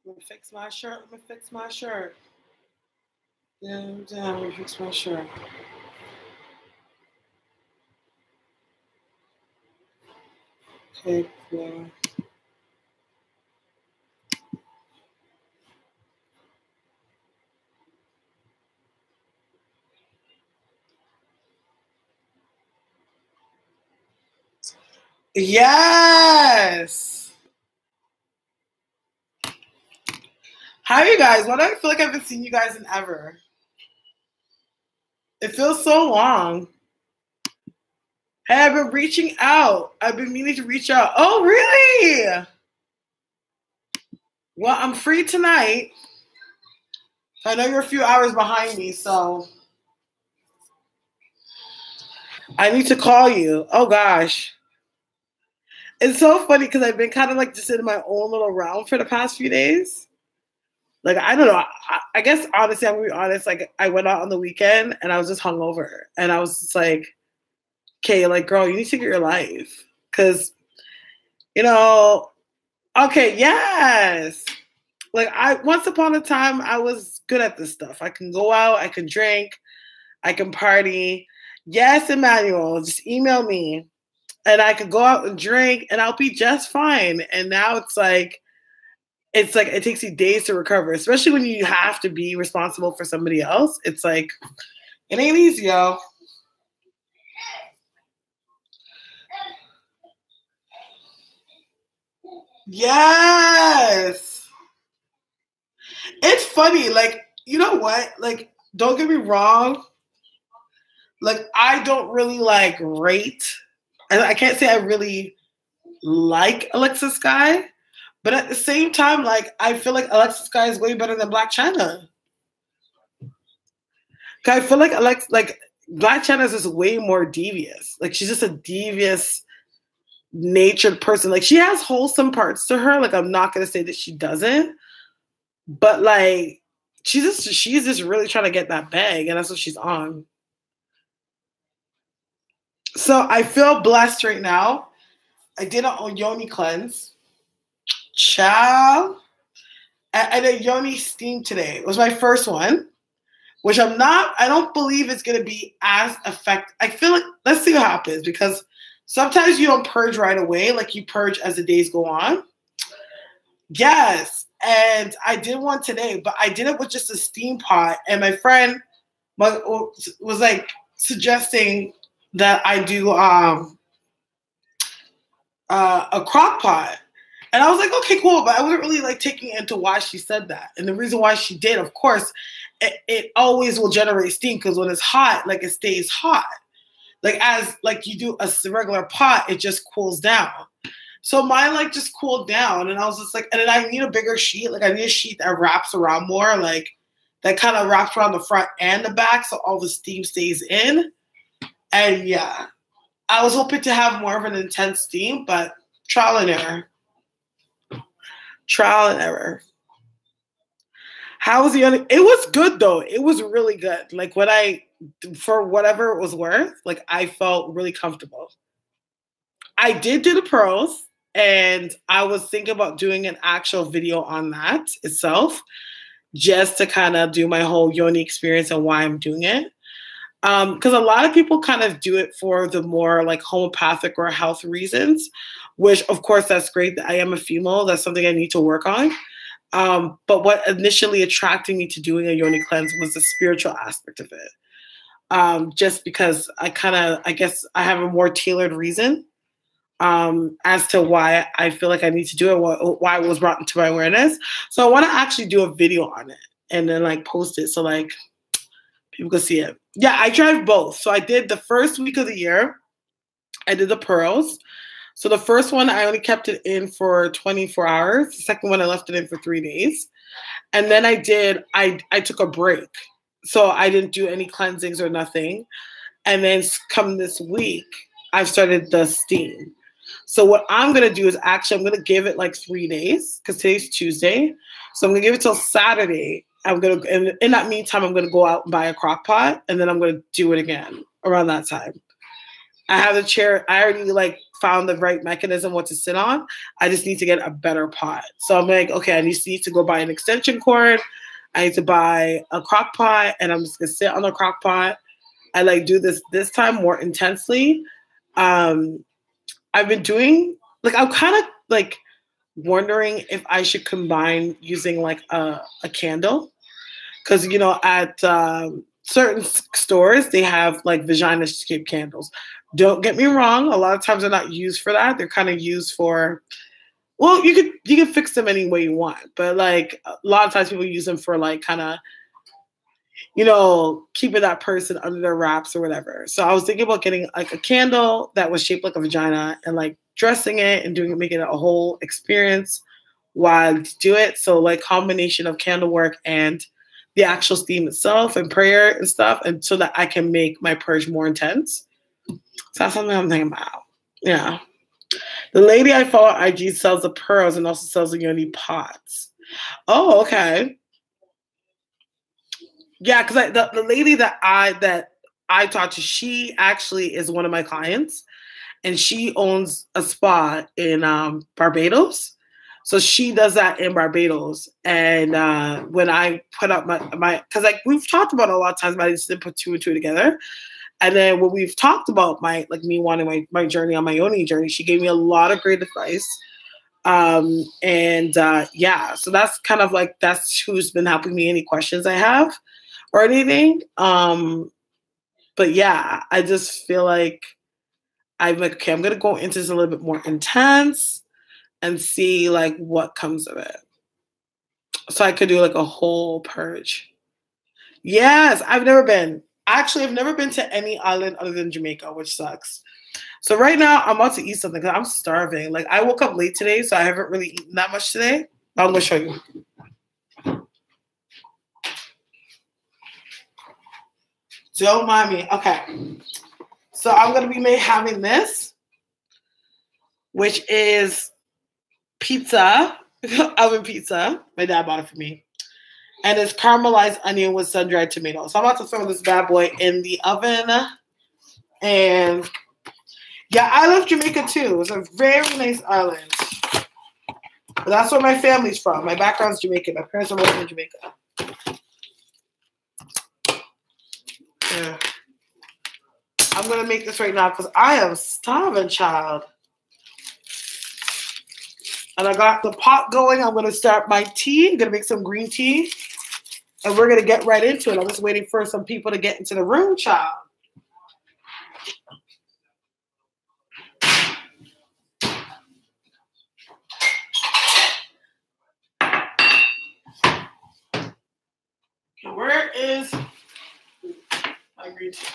Let me fix my shirt. Let me fix my shirt. Damn, let me fix my shirt. Okay, cool. Yes. How are you guys? Why do I feel like I haven't seen you guys in ever? It feels so long. Hey, I've been reaching out. I've been meaning to reach out. Oh, really? Well, I'm free tonight. I know you're a few hours behind me, so I need to call you. Oh, gosh. It's so funny because I've been kind of like just in my own little realm for the past few days. Like, I don't know. I guess, honestly, I'm going to be honest. Like, I went out on the weekend and I was just hungover. And I was just like, okay, like, girl, you need to get your life. Because, you know, okay, yes. Like, once upon a time, I was good at this stuff. I can go out, I can drink, I can party. Yes, Emmanuel, just email me. And I could go out and drink and I'll be just fine. And now it's like it takes you days to recover, especially when you have to be responsible for somebody else. It's like, it ain't easy, yo. Yes. It's funny. Like, you know what? Like, don't get me wrong. Like, I don't really like rate. And I can't say I really like Alexis Skye. But at the same time, like, I feel like Alexis Skye is way better than Black China. I feel like Black China is just way more devious. Like, she's just a devious natured person. Like, she has wholesome parts to her. Like, I'm not gonna say that she doesn't, but like, she's just really trying to get that bag, and that's what she's on. So I feel blessed right now. I did a yoni cleanse. Ciao. I did a yoni steam today. It was my first one, which I don't believe it's going to be as effective. I feel like, let's see what happens, because sometimes you don't purge right away. Like, you purge as the days go on. Yes. And I did one today, but I did it with just a steam pot. And my friend was like suggesting that I do a crock pot. And I was like, okay, cool. But I wasn't really like taking into why she said that. And the reason why she did, of course, it always will generate steam, because when it's hot, like, it stays hot. Like, as like you do a regular pot, it just cools down. So mine like just cooled down, and I was just like, and then I need a bigger sheet. Like, I need a sheet that wraps around more, like that kind of wraps around the front and the back, so all the steam stays in. And yeah, I was hoping to have more of an intense steam, but trial and error. Trial and error. How was the other? It was good though. It was really good. Like, for whatever it was worth, like, I felt really comfortable. I did do the pearls, and I was thinking about doing an actual video on that itself, just to kind of do my whole yoni experience and why I'm doing it. Because a lot of people kind of do it for the more like homeopathic or health reasons, which of course that's great. I am a female. That's something I need to work on. But what initially attracted me to doing a yoni cleanse was the spiritual aspect of it. Just because I guess I have a more tailored reason as to why I feel like I need to do it, why it was brought into my awareness. So I want to actually do a video on it and then like post it so like people can see it. Yeah, I tried both. So I did the first week of the year. I did the pearls. So the first one, I only kept it in for 24 hours. The second one, I left it in for 3 days. And then I took a break. So I didn't do any cleansings or nothing. And then come this week, I've started the steam. So what I'm going to do is I'm going to give it like 3 days, because today's Tuesday. So I'm going to give it till Saturday. And in that meantime, I'm going to go out and buy a crock pot, and then I'm going to do it again around that time. I have the chair. I already like found the right mechanism what to sit on. I just need to get a better pot. So I'm like, okay, I just need to go buy an extension cord. I need to buy a crock pot, and I'm just gonna sit on the crock pot. I like do this time more intensely. I've been doing like I'm kind of like wondering if I should combine using like a candle, because you know at certain stores they have like vagina-shaped candles. Don't get me wrong, a lot of times they're not used for that. They're kind of used for, well, you can fix them any way you want, but like a lot of times people use them for like kind of, you know, keeping that person under their wraps or whatever. So I was thinking about getting like a candle that was shaped like a vagina and like dressing it and making it a whole experience while you do it. So like combination of candle work and the actual steam itself and prayer and stuff, and so that I can make my purge more intense. So that's something I'm thinking about. Yeah. The lady I follow on IG sells the pearls and also sells the yoni pots. Oh, okay. Yeah, because the lady that I talked to, she actually is one of my clients, and she owns a spa in Barbados. So she does that in Barbados. And when I put up my, because like we've talked about it a lot of times, but I just didn't put two and two together. And then when we've talked about me wanting my journey on my yoni journey, she gave me a lot of great advice. Yeah, so that's kind of like, that's who's been helping me any questions I have or anything. But yeah, I just feel like I'm like, okay, I'm going to go into this a little bit more intense and see like what comes of it. So I could do like a whole purge. Yes, I've never been. Actually, I've never been to any island other than Jamaica, which sucks. So right now I'm about to eat something because I'm starving. Like I woke up late today, so I haven't really eaten that much today. But I'm gonna show you. Don't mind me. Okay. So I'm gonna be having this, which is pizza, oven pizza. My dad bought it for me. And it's caramelized onion with sun-dried tomato. So I'm about to throw this bad boy in the oven. And yeah, I love Jamaica too. It's a very nice island. But that's where my family's from. My background's Jamaican. My parents are both in Jamaica. Yeah. I'm going to make this right now because I am starving, child. And I got the pot going. I'm going to start my tea. I'm going to make some green tea. And we're going to get right into it. I'm just waiting for some people to get into the room, child. Okay, where is my green tea?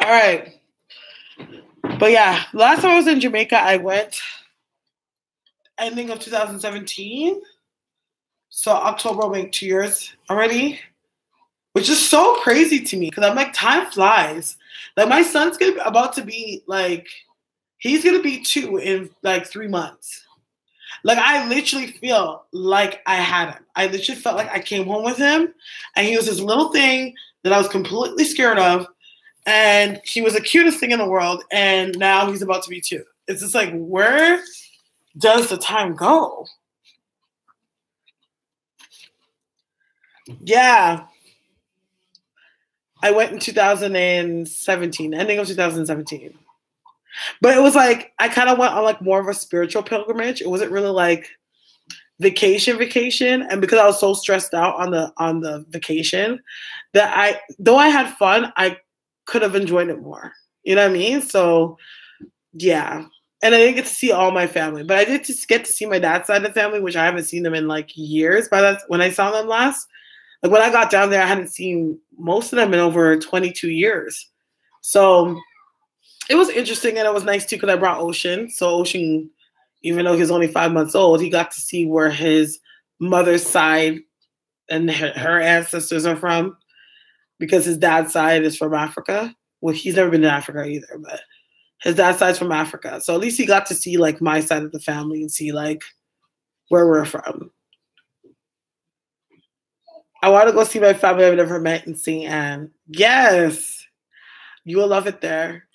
All right. But yeah, last time I was in Jamaica, I went ending of 2017. So October will make 2 years already, which is so crazy to me because I'm like, time flies. Like my son's about to be like, he's going to be 2 in like 3 months. Like I literally feel like I had him. I literally felt like I came home with him and he was this little thing that I was completely scared of. And he was the cutest thing in the world. And now he's about to be 2. It's just like, where does the time go? Yeah. I went in 2017, ending of 2017. But it was like, I kind of went on like more of a spiritual pilgrimage. It wasn't really like vacation. And because I was so stressed out on the vacation that though I had fun, I could have enjoyed it more. You know what I mean? So yeah. And I didn't get to see all my family, but I did just get to see my dad's side of the family, which I haven't seen them in like years. But that's when I saw them last. Like when I got down there, I hadn't seen most of them in over 22 years. So it was interesting and it was nice too because I brought Ocean. So Ocean, even though he's only 5 months old, he got to see where his mother's side and her ancestors are from, because his dad's side is from Africa. Well, he's never been to Africa either, but his dad's side's from Africa. So at least he got to see like my side of the family and see like where we're from. I want to go see my family I've never met in St. Anne. Yes, you will love it there.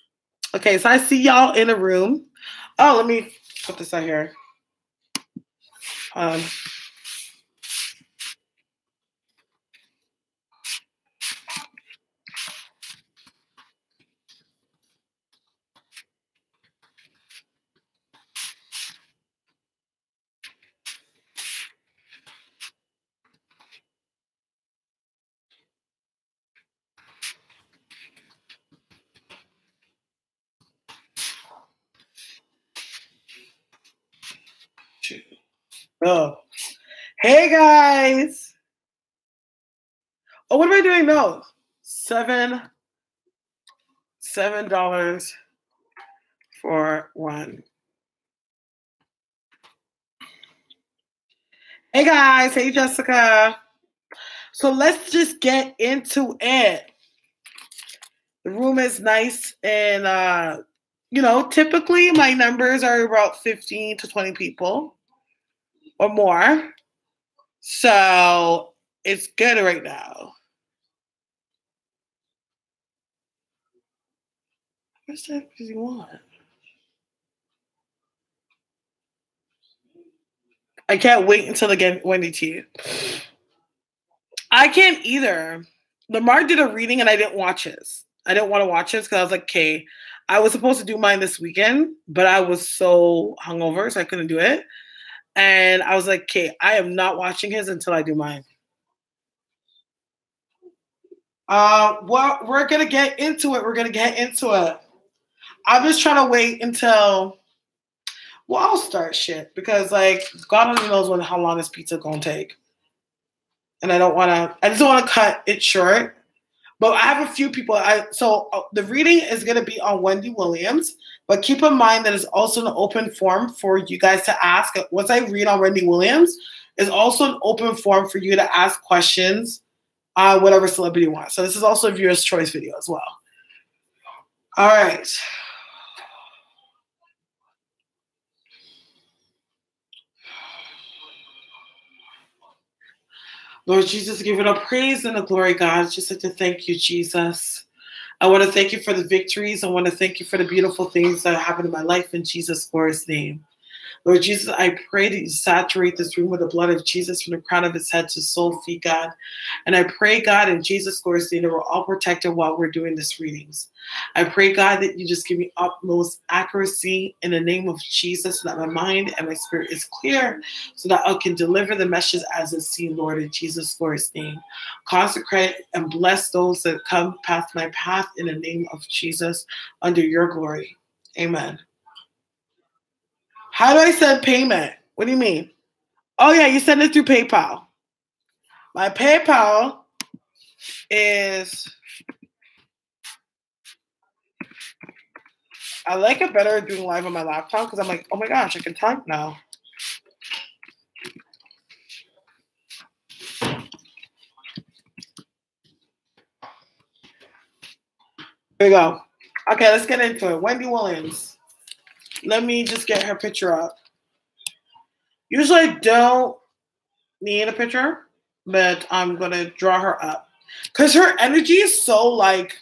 Okay, so I see y'all in a room. Oh, let me put this out here. Oh, hey guys. Oh, what am I doing? No, $7 for one. Hey guys, hey Jessica. So let's just get into it. The room is nice and typically my numbers are about 15 to 20 people or more. So it's good right now. What's that you want? I can't wait until I get Wendy to you. I can't either. Lamar did a reading and I didn't watch his. I didn't want to watch his because I was like, okay, I was supposed to do mine this weekend, but I was so hungover, so I couldn't do it. And I was like, okay, I am not watching his until I do mine. Well, we're going to get into it. I'm just trying to wait until, well, I'll start shit because, like, God only knows how long this pizza going to take. And I just don't want to cut it short. But I have a few people. So the reading is going to be on Wendy Williams. But keep in mind that it's also an open forum for you guys to ask. Once I read on Wendy Williams, it's also an open forum for you to ask questions on whatever celebrity you want. So this is also a viewer's choice video as well. All right. Lord Jesus, give it a praise and a glory, God. Just like to thank you, Jesus. I want to thank you for the victories. I want to thank you for the beautiful things that happen in my life in Jesus' glorious name. Lord Jesus, I pray that you saturate this room with the blood of Jesus from the crown of his head to sole feet, God. And I pray, God, in Jesus' glorious name, that we're all protected while we're doing this readings. I pray, God, that you just give me utmost accuracy in the name of Jesus so that my mind and my spirit is clear so that I can deliver the message as it's seen, Lord, in Jesus' glorious name. Consecrate and bless those that come past my path in the name of Jesus under your glory. Amen. How do I send payment? What do you mean? Oh, yeah, you send it through PayPal. My PayPal is, I like it better doing live on my laptop because I'm like, oh my gosh, I can type now. Here we go. Okay, let's get into it. Wendy Williams. Let me just get her picture up. Usually I don't need a picture, but I'm going to draw her up. Because her energy is so like,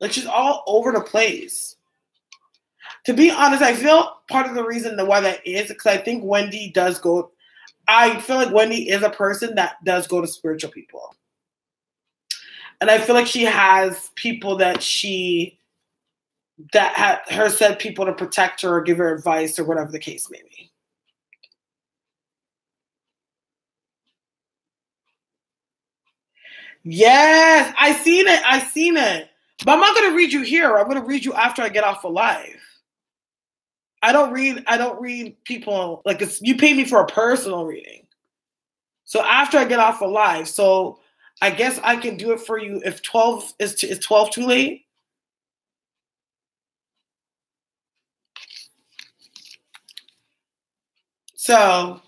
like she's all over the place. To be honest, I feel part of the reason why that is because I think Wendy does go, I feel like Wendy is a person that does go to spiritual people. And I feel like she has people that said people to protect her or give her advice or whatever the case may be. Yes, I seen it. But I'm not going to read you here. I'm going to read you after I get off of live. I don't read people, like you pay me for a personal reading. So after I get off of live, so I guess I can do it for you if 12 is 12 too late? So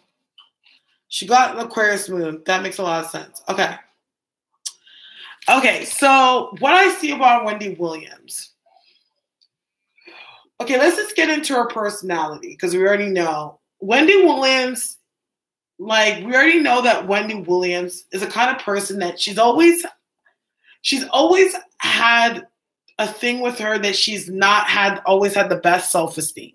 she got an Aquarius moon. That makes a lot of sense. Okay. Okay, so what I see about Wendy Williams. Okay, let's just get into her personality because we already know. Wendy Williams, like, we already know that Wendy Williams is a kind of person that she's always had a thing with her that she's not always had the best self-esteem.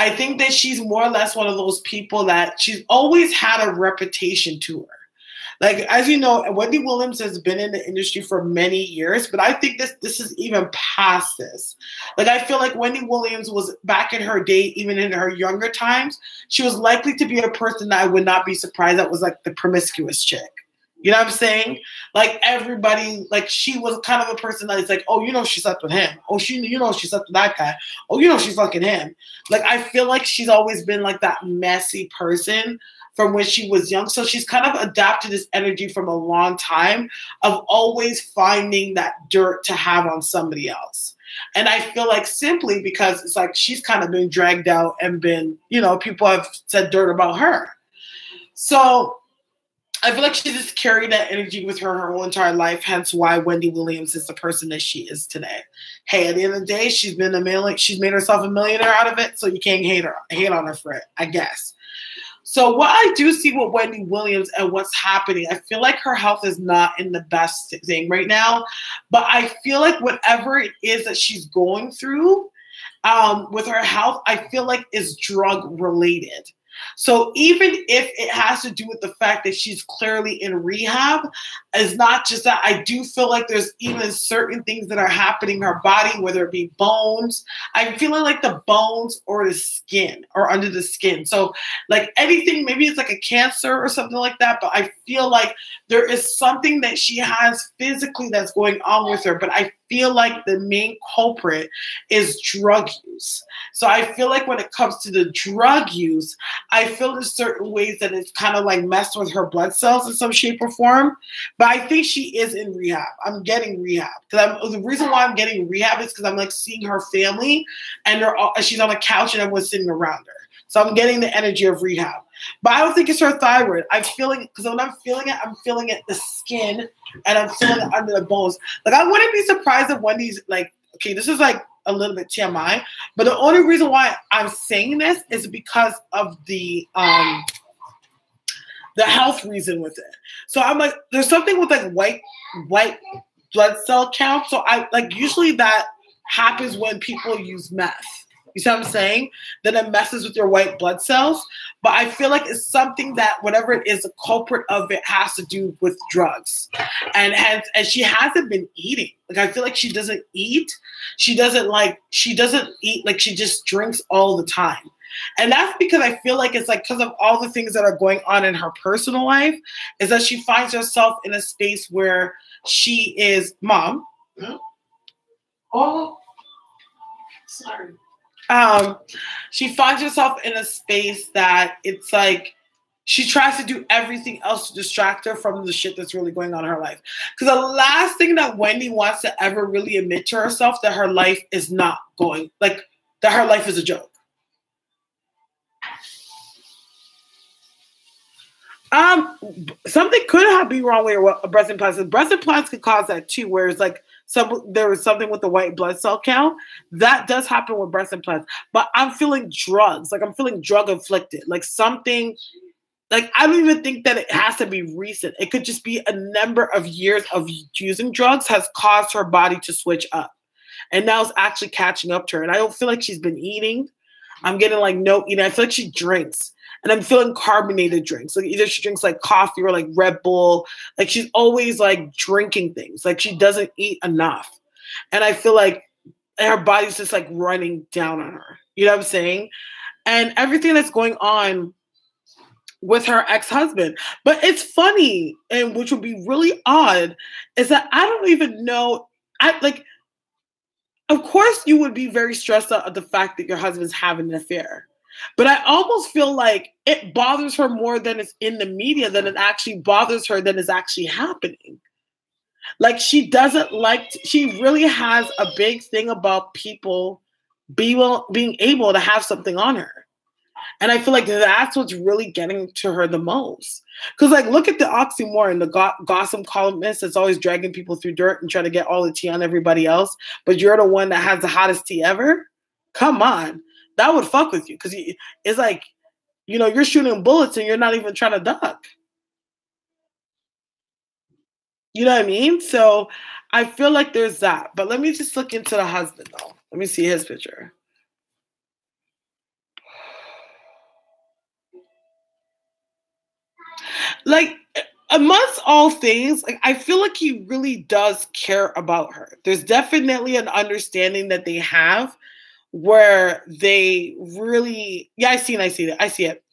I think that she's more or less one of those people that she's always had a reputation to her. Like, as you know, Wendy Williams has been in the industry for many years, but I think this is even past this. Like, I feel like Wendy Williams was back in her day, even in her younger times, she was likely to be a person that I would not be surprised that was like the promiscuous chick. You know what I'm saying? Like, everybody, like, she was kind of a person that is like, oh, you know, she slept with him. Oh, she slept with that guy. Oh, you know, she's fucking him. Like, I feel like she's always been like that messy person from when she was young. So she's kind of adapted this energy from a long time of always finding that dirt to have on somebody else. And I feel like simply because it's like she's kind of been dragged out and been, you know, people have said dirt about her. So I feel like she just carried that energy with her whole entire life, hence why Wendy Williams is the person that she is today. Hey, at the end of the day, she's made herself a millionaire out of it, so you can't hate on her for it, I guess. So what I do see with Wendy Williams and what's happening, I feel like her health is not in the best thing right now, but I feel like whatever it is that she's going through with her health, I feel like is drug related. So even if it has to do with the fact that she's clearly in rehab, it's not just that. I do feel like there's even certain things that are happening in her body, whether it be bones. I'm feeling like the bones or the skin or under the skin. So like anything, maybe it's like a cancer or something like that. But I feel like there is something that she has physically that's going on with her. But I feel like the main culprit is drug use. So I feel like when it comes to the drug use, I feel in certain ways that it's kind of like messed with her blood cells in some shape or form. But I think she is in rehab. I'm getting rehab. The reason why I'm getting rehab is because I'm like seeing her family and she's on a couch and everyone's sitting around her. So I'm getting the energy of rehab. But I don't think it's her thyroid. I'm feeling it, because when I'm feeling it the skin and I'm feeling it under the bones. Like, I wouldn't be surprised if Wendy's like, okay, this is like a little bit TMI, but the only reason why I'm saying this is because of the health reason with it. So I'm like, there's something with like white blood cell count. So I like, usually that happens when people use meth. You see what I'm saying? Then it messes with your white blood cells. But I feel like it's something that whatever it is, the culprit of it has to do with drugs. And she hasn't been eating. Like, I feel like she doesn't eat. She doesn't eat, like she just drinks all the time. And that's because I feel like it's like because of all the things that are going on in her personal life, is that she finds herself in a space where she is, Mom. Oh, sorry. She finds herself in a space that it's like she tries to do everything else to distract her from the shit that's really going on in her life. Because the last thing that Wendy wants to ever really admit to herself that her life is not going, like, that her life is a joke. Something could be wrong with breast implants. Breast implants could cause that too, where it's like there was something with the white blood cell count. That does happen with breast implants. But I'm feeling drugs. Like, I'm feeling drug inflicted. Like something, like, I don't even think that it has to be recent. It could just be a number of years of using drugs has caused her body to switch up. And now it's actually catching up to her. And I don't feel like she's been eating. I'm getting like no eating. I feel like she drinks. And I'm feeling carbonated drinks. Like, either she drinks like coffee or like Red Bull. Like, she's always like drinking things. Like, she doesn't eat enough. And I feel like her body's just like running down on her. You know what I'm saying? And everything that's going on with her ex-husband. But it's funny, and which would be really odd, is that I don't even know. Of course you would be very stressed out at the fact that your husband's having an affair. But I almost feel like it bothers her more than it's in the media, than it actually bothers her than is actually happening. Like, she really has a big thing about people being able to have something on her. And I feel like that's what's really getting to her the most. Because, like, look at the oxymoron, the gossip columnist that's always dragging people through dirt and trying to get all the tea on everybody else, but you're the one that has the hottest tea ever? Come on. That would fuck with you. Because it's like, you know, you're shooting bullets and you're not even trying to duck. You know what I mean? So I feel like there's that. But let me just look into the husband, though. Let me see his picture. Like, amongst all things, like, I feel like he really does care about her. There's definitely an understanding that they have where they really, yeah, I see it.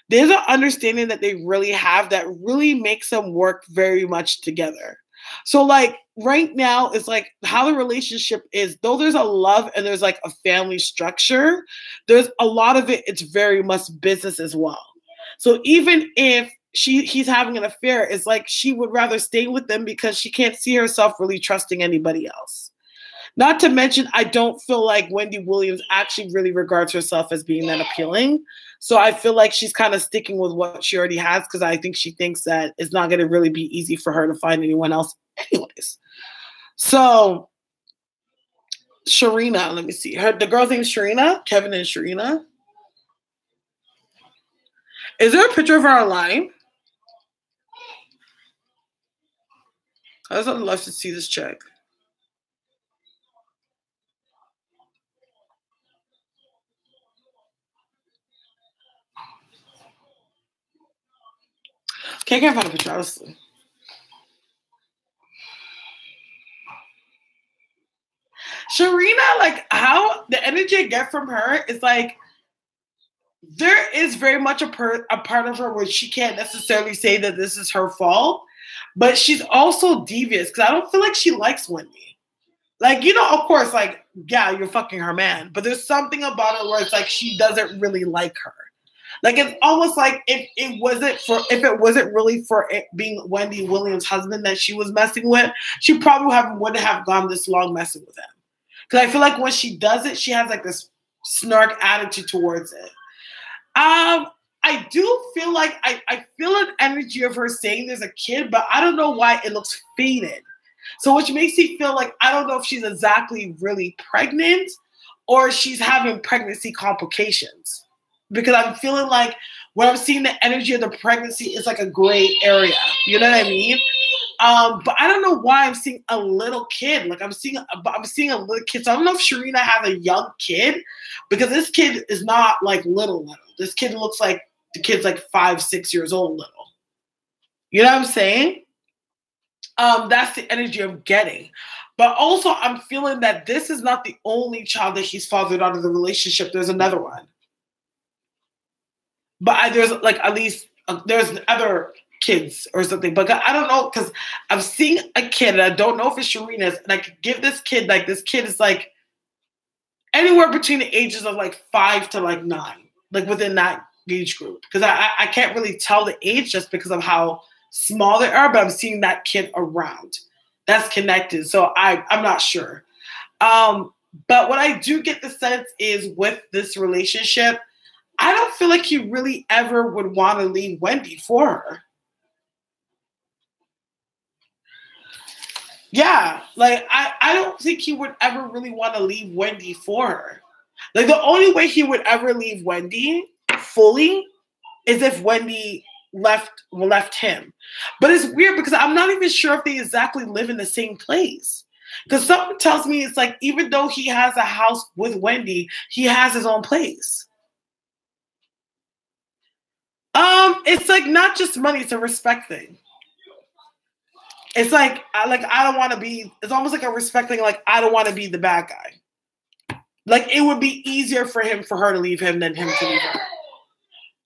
There's an understanding that they really have that really makes them work very much together. So, like, right now, it's like how the relationship is, though there's a love and there's like a family structure, there's a lot of it, it's very much business as well. So even if he's having an affair, it's like she would rather stay with them because she can't see herself really trusting anybody else. Not to mention, I don't feel like Wendy Williams actually really regards herself as being that appealing. So I feel like she's kind of sticking with what she already has because I think she thinks that it's not going to really be easy for her to find anyone else anyways. So Sharina, let me see. The girl's name is Sharina, Kevin and Sharina. Is there a picture of her online? I just would love to see this chick. Can't find a picture, honestly. Sharina, like, how the energy I get from her is like, there is very much a part of her where she can't necessarily say that this is her fault, but she's also devious because I don't feel like she likes Wendy. Like, you know, of course, like, yeah, you're fucking her man, but there's something about her where it's like she doesn't really like her. Like, it's almost like if it wasn't really for it being Wendy Williams' husband that she was messing with, she probably wouldn't have gone this long messing with him. Because I feel like when she does it, she has like this snark attitude towards it. I do feel like I feel an energy of her saying there's a kid, but I don't know why it looks faded. So which makes me feel like I don't know if she's exactly really pregnant or she's having pregnancy complications. Because I'm feeling like when I'm seeing the energy of the pregnancy, it's like a gray area. You know what I mean? But I don't know why I'm seeing a little kid. Like I'm seeing a little kid. So I don't know if Sharina has a young kid because this kid is not like little. This kid looks like the kid's like 5, 6 years old little. You know what I'm saying? That's the energy I'm getting. But also I'm feeling that this is not the only child that he's fathered out of the relationship. There's another one. But there's like at least there's other kids or something. But I don't know because I'm seeing a kid and I don't know if it's Sharina's. And I could give this kid is like anywhere between the ages of like 5 to like 9, like within that age group. Because I can't really tell the age just because of how small they are. But I'm seeing that kid around that's connected. So I'm not sure. But what I do get the sense is with this relationship, I don't feel like he really ever would want to leave Wendy for her. Yeah, like I don't think he would ever really want to leave Wendy for her. Like the only way he would ever leave Wendy fully is if Wendy left him. But it's weird because I'm not even sure if they exactly live in the same place. Because something tells me it's like even though he has a house with Wendy, he has his own place. It's like not just money; it's a respect thing. It's like I don't want to be. It's almost like a respect thing. Like I don't want to be the bad guy. Like it would be easier for her to leave him than him to leave her.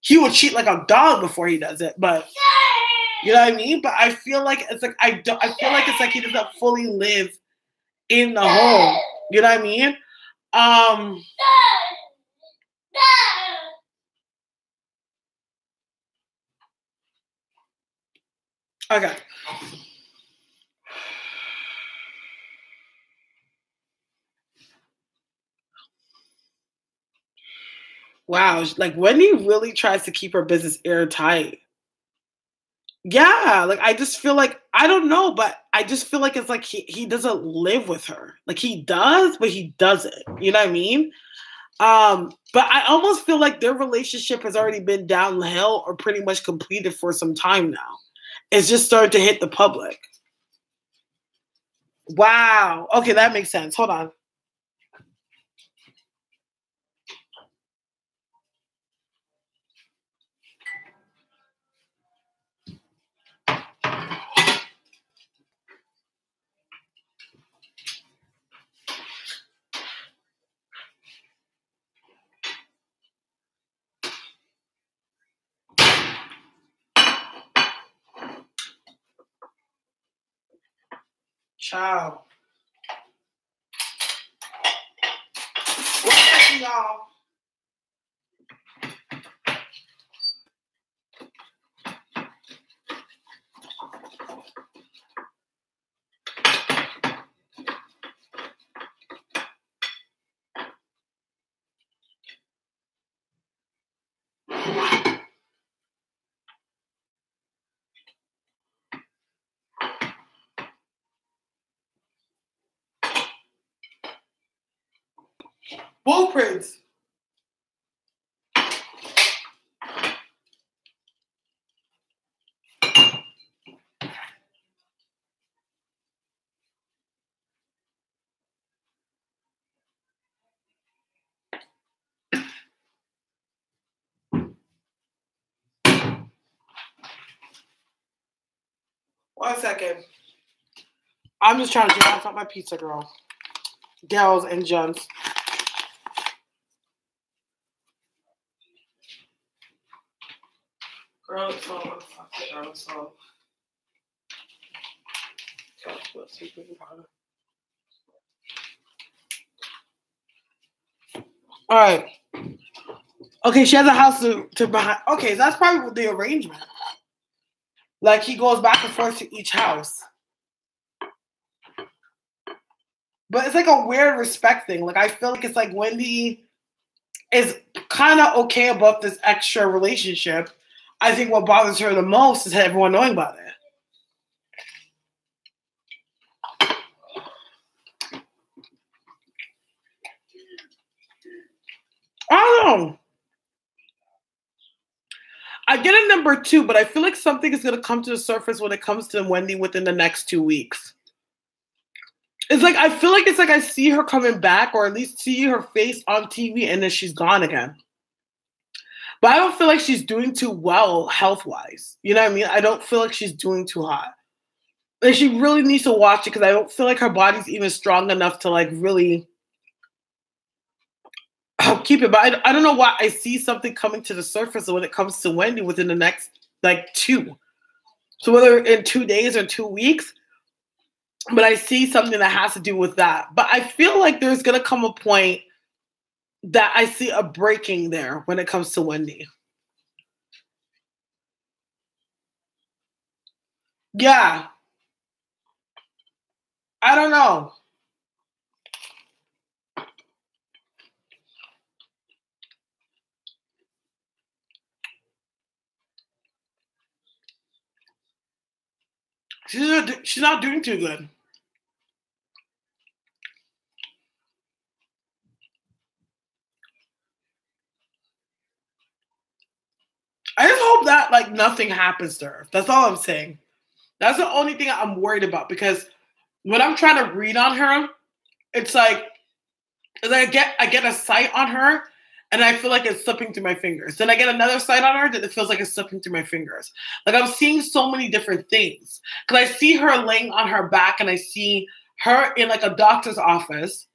He would cheat like a dog before he does it, but you know what I mean. But I feel like it's like I feel like it's like he doesn't fully live in the home. You know what I mean? Okay. Wow, like Wendy really tries to keep her business airtight. Yeah, like I just feel like I don't know, but I just feel like it's like he doesn't live with her. Like he does, but he doesn't. You know what I mean? But I almost feel like their relationship has already been downhill or pretty much completed for some time now. It's just started to hit the public. Wow. Okay, that makes sense. Hold on. Ciao. What's up, y'all? Blueprints. One second. I'm just trying to get off my pizza, girl. Gals and gents. Girl, so fuck it, girl, so. All right. Okay, she has a house to behind. Okay, so that's probably the arrangement. Like he goes back and forth to each house. But it's like a weird respect thing. Like I feel like it's like Wendy is kind of okay about this extra relationship. I think what bothers her the most is everyone knowing about it. I don't know. I get a number 2, but I feel like something is going to come to the surface when it comes to Wendy within the next 2 weeks. It's like, I feel like it's like I see her coming back or at least see her face on TV and then she's gone again. But I don't feel like she's doing too well health-wise. You know what I mean? I don't feel like she's doing too hot. Like she really needs to watch it because I don't feel like her body's even strong enough to like really keep it. But I don't know why I see something coming to the surface when it comes to Wendy within the next like 2. So whether in 2 days or 2 weeks, but I see something that has to do with that. But I feel like there's going to come a point that I see a breaking there when it comes to Wendy. Yeah. I don't know. She's not doing too good. I just hope that like nothing happens to her. That's all I'm saying. That's the only thing I'm worried about because when I'm trying to read on her, it's like I get a sight on her and I feel like it's slipping through my fingers. Then I get another sight on her that it feels like it's slipping through my fingers. Like I'm seeing so many different things. Because I see her laying on her back and I see her in like a doctor's office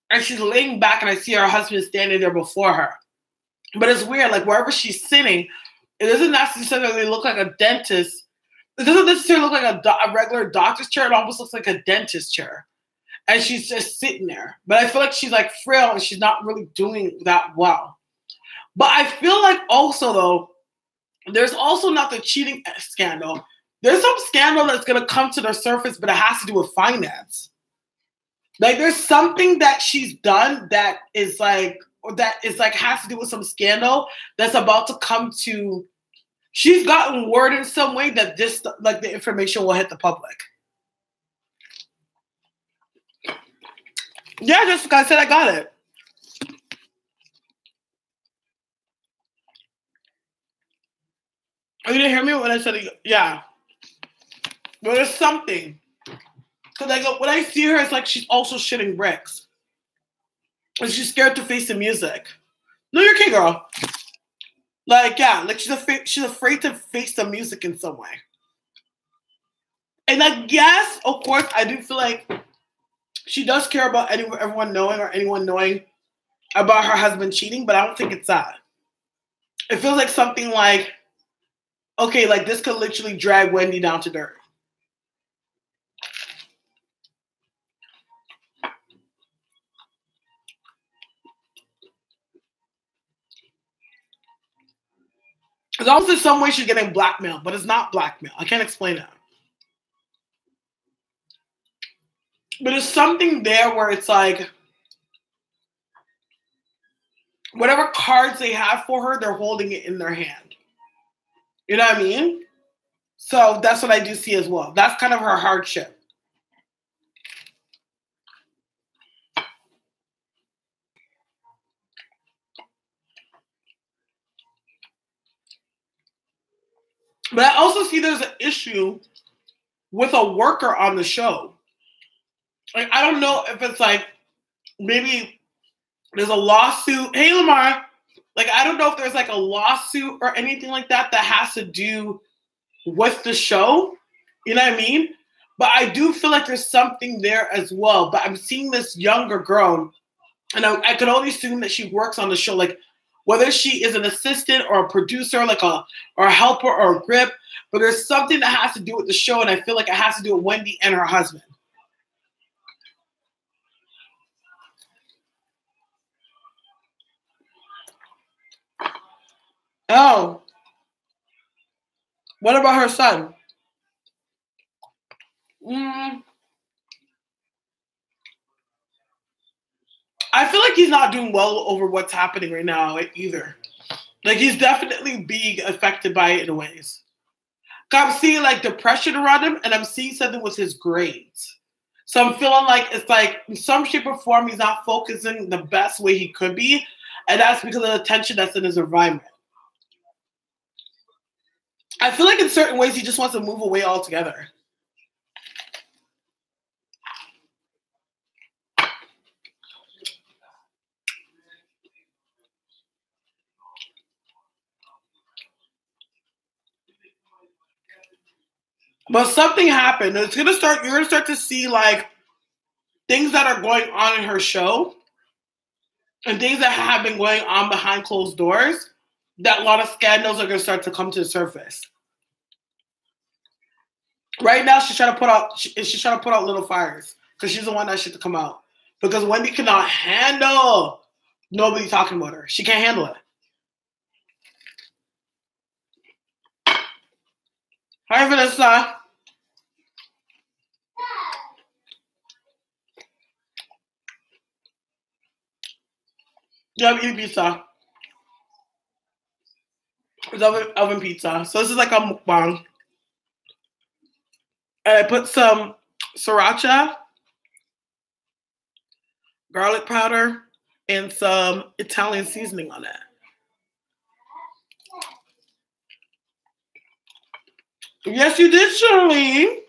and she's laying back and I see her husband standing there before her. But it's weird, like wherever she's sitting, it doesn't necessarily look like a dentist. It doesn't necessarily look like a regular doctor's chair. It almost looks like a dentist chair. And she's just sitting there. But I feel like she's like frail and she's not really doing that well. But I feel like also, though, there's also not the cheating scandal. There's some scandal that's going to come to the surface, but it has to do with finance. Like there's something that she's done that is like or that is like has to do with some scandal that's about to come to. She's gotten word in some way that this, like the information will hit the public. Yeah, Jessica, I said I got it. Oh, you didn't hear me when I said it? Yeah. But there's something. Because I go, when I see her, it's like she's also shitting bricks. And she's scared to face the music. No, you're okay, girl. Like, yeah, like she's afraid to face the music in some way. And I guess, of course, I do feel like she does care about everyone knowing or anyone knowing about her husband cheating, but I don't think it's that. It feels like something like, okay, like this could literally drag Wendy down to dirt. It's almost in some way she's getting blackmailed, but it's not blackmail. I can't explain that. But there's something there where it's like, whatever cards they have for her, they're holding it in their hand. You know what I mean? So that's what I do see as well. That's kind of her hardship. But I also see there's an issue with a worker on the show. Like, I don't know if it's like, maybe there's a lawsuit. Hey, Lamar. Like, I don't know if there's like a lawsuit or anything like that that has to do with the show. You know what I mean? But I do feel like there's something there as well. But I'm seeing this younger girl, and I could only assume that she works on the show. Like, whether she is an assistant or a producer, like or a helper or a grip, but there's something that has to do with the show, and I feel like it has to do with Wendy and her husband. Oh. What about her son? I feel like he's not doing well over what's happening right now either. Like, he's definitely being affected by it in ways. I'm seeing like depression around him, and I'm seeing something with his grades. So I'm feeling like it's like in some shape or form he's not focusing the best way he could be, and that's because of the tension that's in his environment. I feel like in certain ways he just wants to move away altogether. But something happened. It's gonna start. You're gonna start to see like things that are going on in her show, and things that have been going on behind closed doors. That a lot of scandals are gonna start to come to the surface. Right now, she's trying to put out little fires because she's the one that shit to come out. Because Wendy cannot handle nobody talking about her. She can't handle it. Hi, Vanessa. Yeah, I'm eating pizza. It's oven pizza. So this is like a mukbang. And I put some sriracha, garlic powder, and some Italian seasoning on it. Yes, you did, Shirley.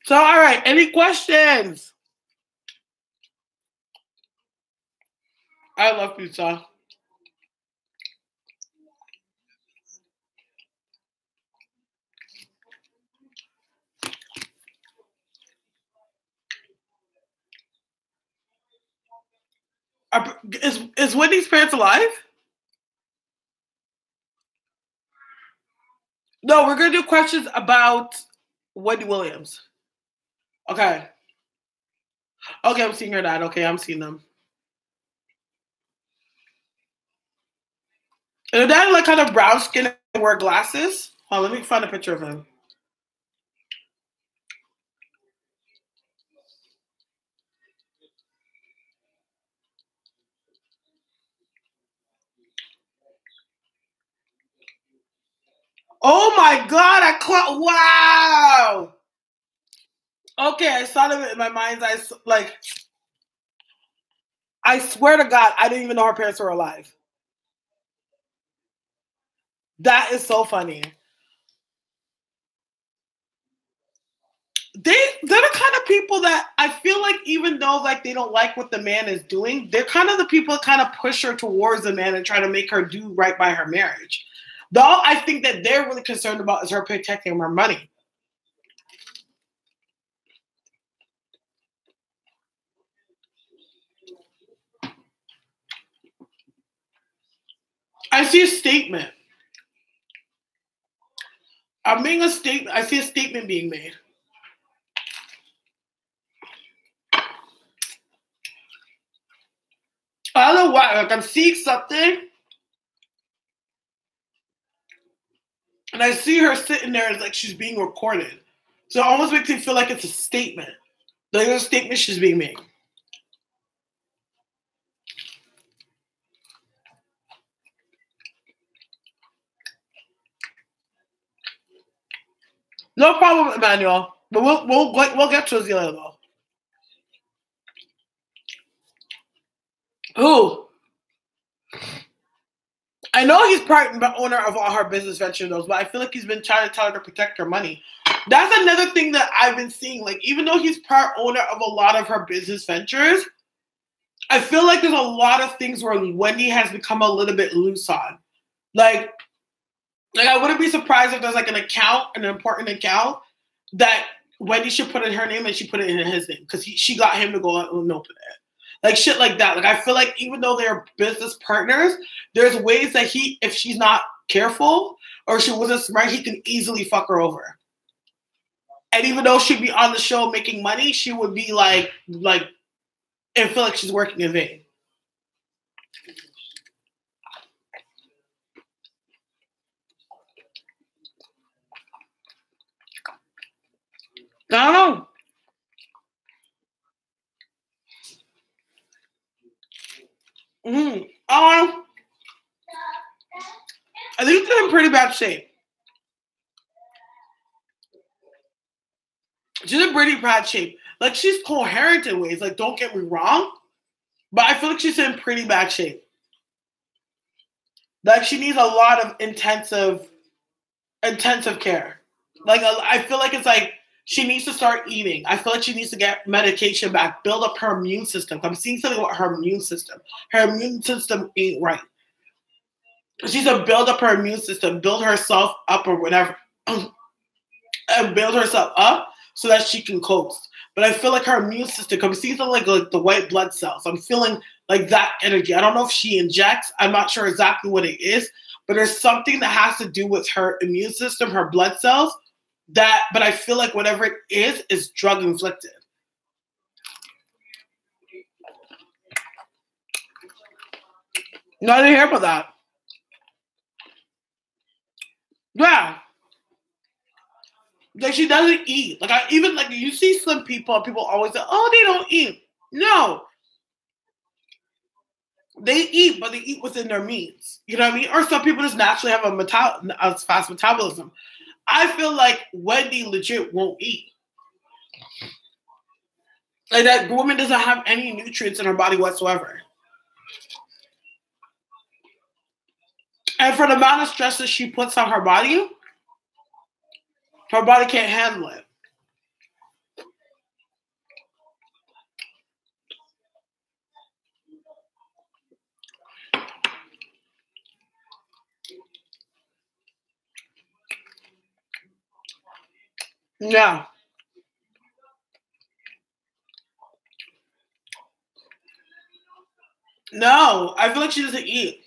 So, all right. Any questions? I love pizza. Is Wendy's parents alive? No, we're gonna do questions about Wendy Williams. Okay. Okay, I'm seeing her dad. Okay, I'm seeing them. And her dad like kind of brown skin and wear glasses. Oh, let me find a picture of him. Oh my God! Wow. Okay, I saw them in my mind's eye. Like, I swear to God, I didn't even know her parents were alive. That is so funny. They're the kind of people that I feel like, even though like they don't like what the man is doing, they're kind of the people that kind of push her towards the man and try to make her do right by her marriage. All I think that they're really concerned about is her protecting her money. I see a statement. I'm making a statement. I see a statement being made. I don't know why. Like, I'm seeing something, and I see her sitting there like she's being recorded. So it almost makes me feel like it's a statement. Like a statement she's being made. No problem, Emmanuel. But we'll get to it later though. Who? I know he's part and owner of all her business ventures, though, but I feel like he's been trying to tell her to protect her money. That's another thing that I've been seeing. Like, even though he's part owner of a lot of her business ventures, I feel like there's a lot of things where Wendy has become a little bit loose on. Like I wouldn't be surprised if there's like an account, an important account that Wendy should put in her name and she put it in his name because she got him to go out and open it. Like shit like that. Like I feel like even though they're business partners, there's ways that if she's not careful or she wasn't smart, he can easily fuck her over. And even though she'd be on the show making money, she would be like and feel like she's working in vain. I don't know. I think they're in pretty bad shape. She's in pretty bad shape. Like, she's coherent in ways. Like, don't get me wrong. But I feel like she's in pretty bad shape. Like, she needs a lot of intensive care. Like, I feel like it's like she needs to start eating. I feel like she needs to get medication back, build up her immune system. I'm seeing something about her immune system. Her immune system ain't right. She needs to build up her immune system, build herself up or whatever, and build herself up so that she can cope. But I feel like her immune system, I'm seeing something like the white blood cells. I'm feeling like that energy. I don't know if she injects. I'm not sure exactly what it is, but there's something that has to do with her immune system, her blood cells, but I feel like whatever it is drug inflicted. No, I didn't hear about that. Yeah. Like, she doesn't eat. Like, even like you see some people always say, oh, they don't eat. No. They eat, but they eat within their means. You know what I mean? Or some people just naturally have a fast metabolism. I feel like Wendy legit won't eat. Like, that woman doesn't have any nutrients in her body whatsoever. And for the amount of stress that she puts on her body can't handle it. Yeah. No, I feel like she doesn't eat.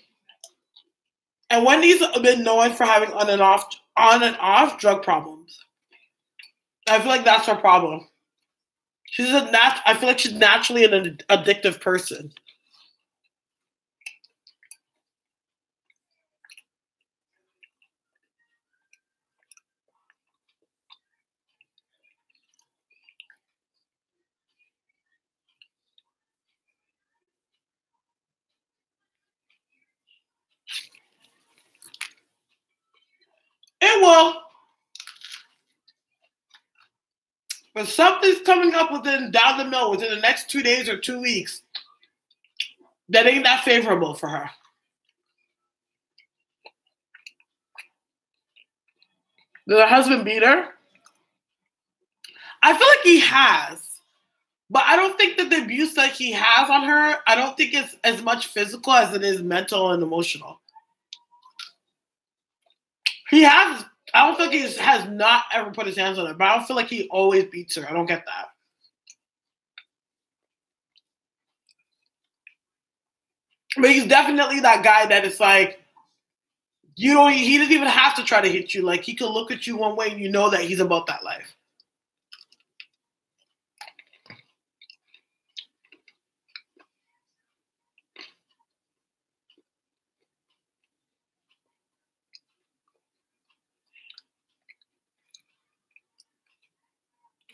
And Wendy's been known for having on and off drug problems. I feel like that's her problem. I feel like she's naturally an addictive person. It But something's coming up down the mill within the next 2 days or 2 weeks that ain't that favorable for her. Did her husband beat her? I feel like he has. But I don't think that the abuse that he has on her, I don't think it's as much physical as it is mental and emotional. He has, I don't think he has not ever put his hands on her, but I don't feel like he always beats her. I don't get that. But he's definitely that guy that is like, he doesn't even have to try to hit you. Like, he can look at you one way and you know that he's about that life.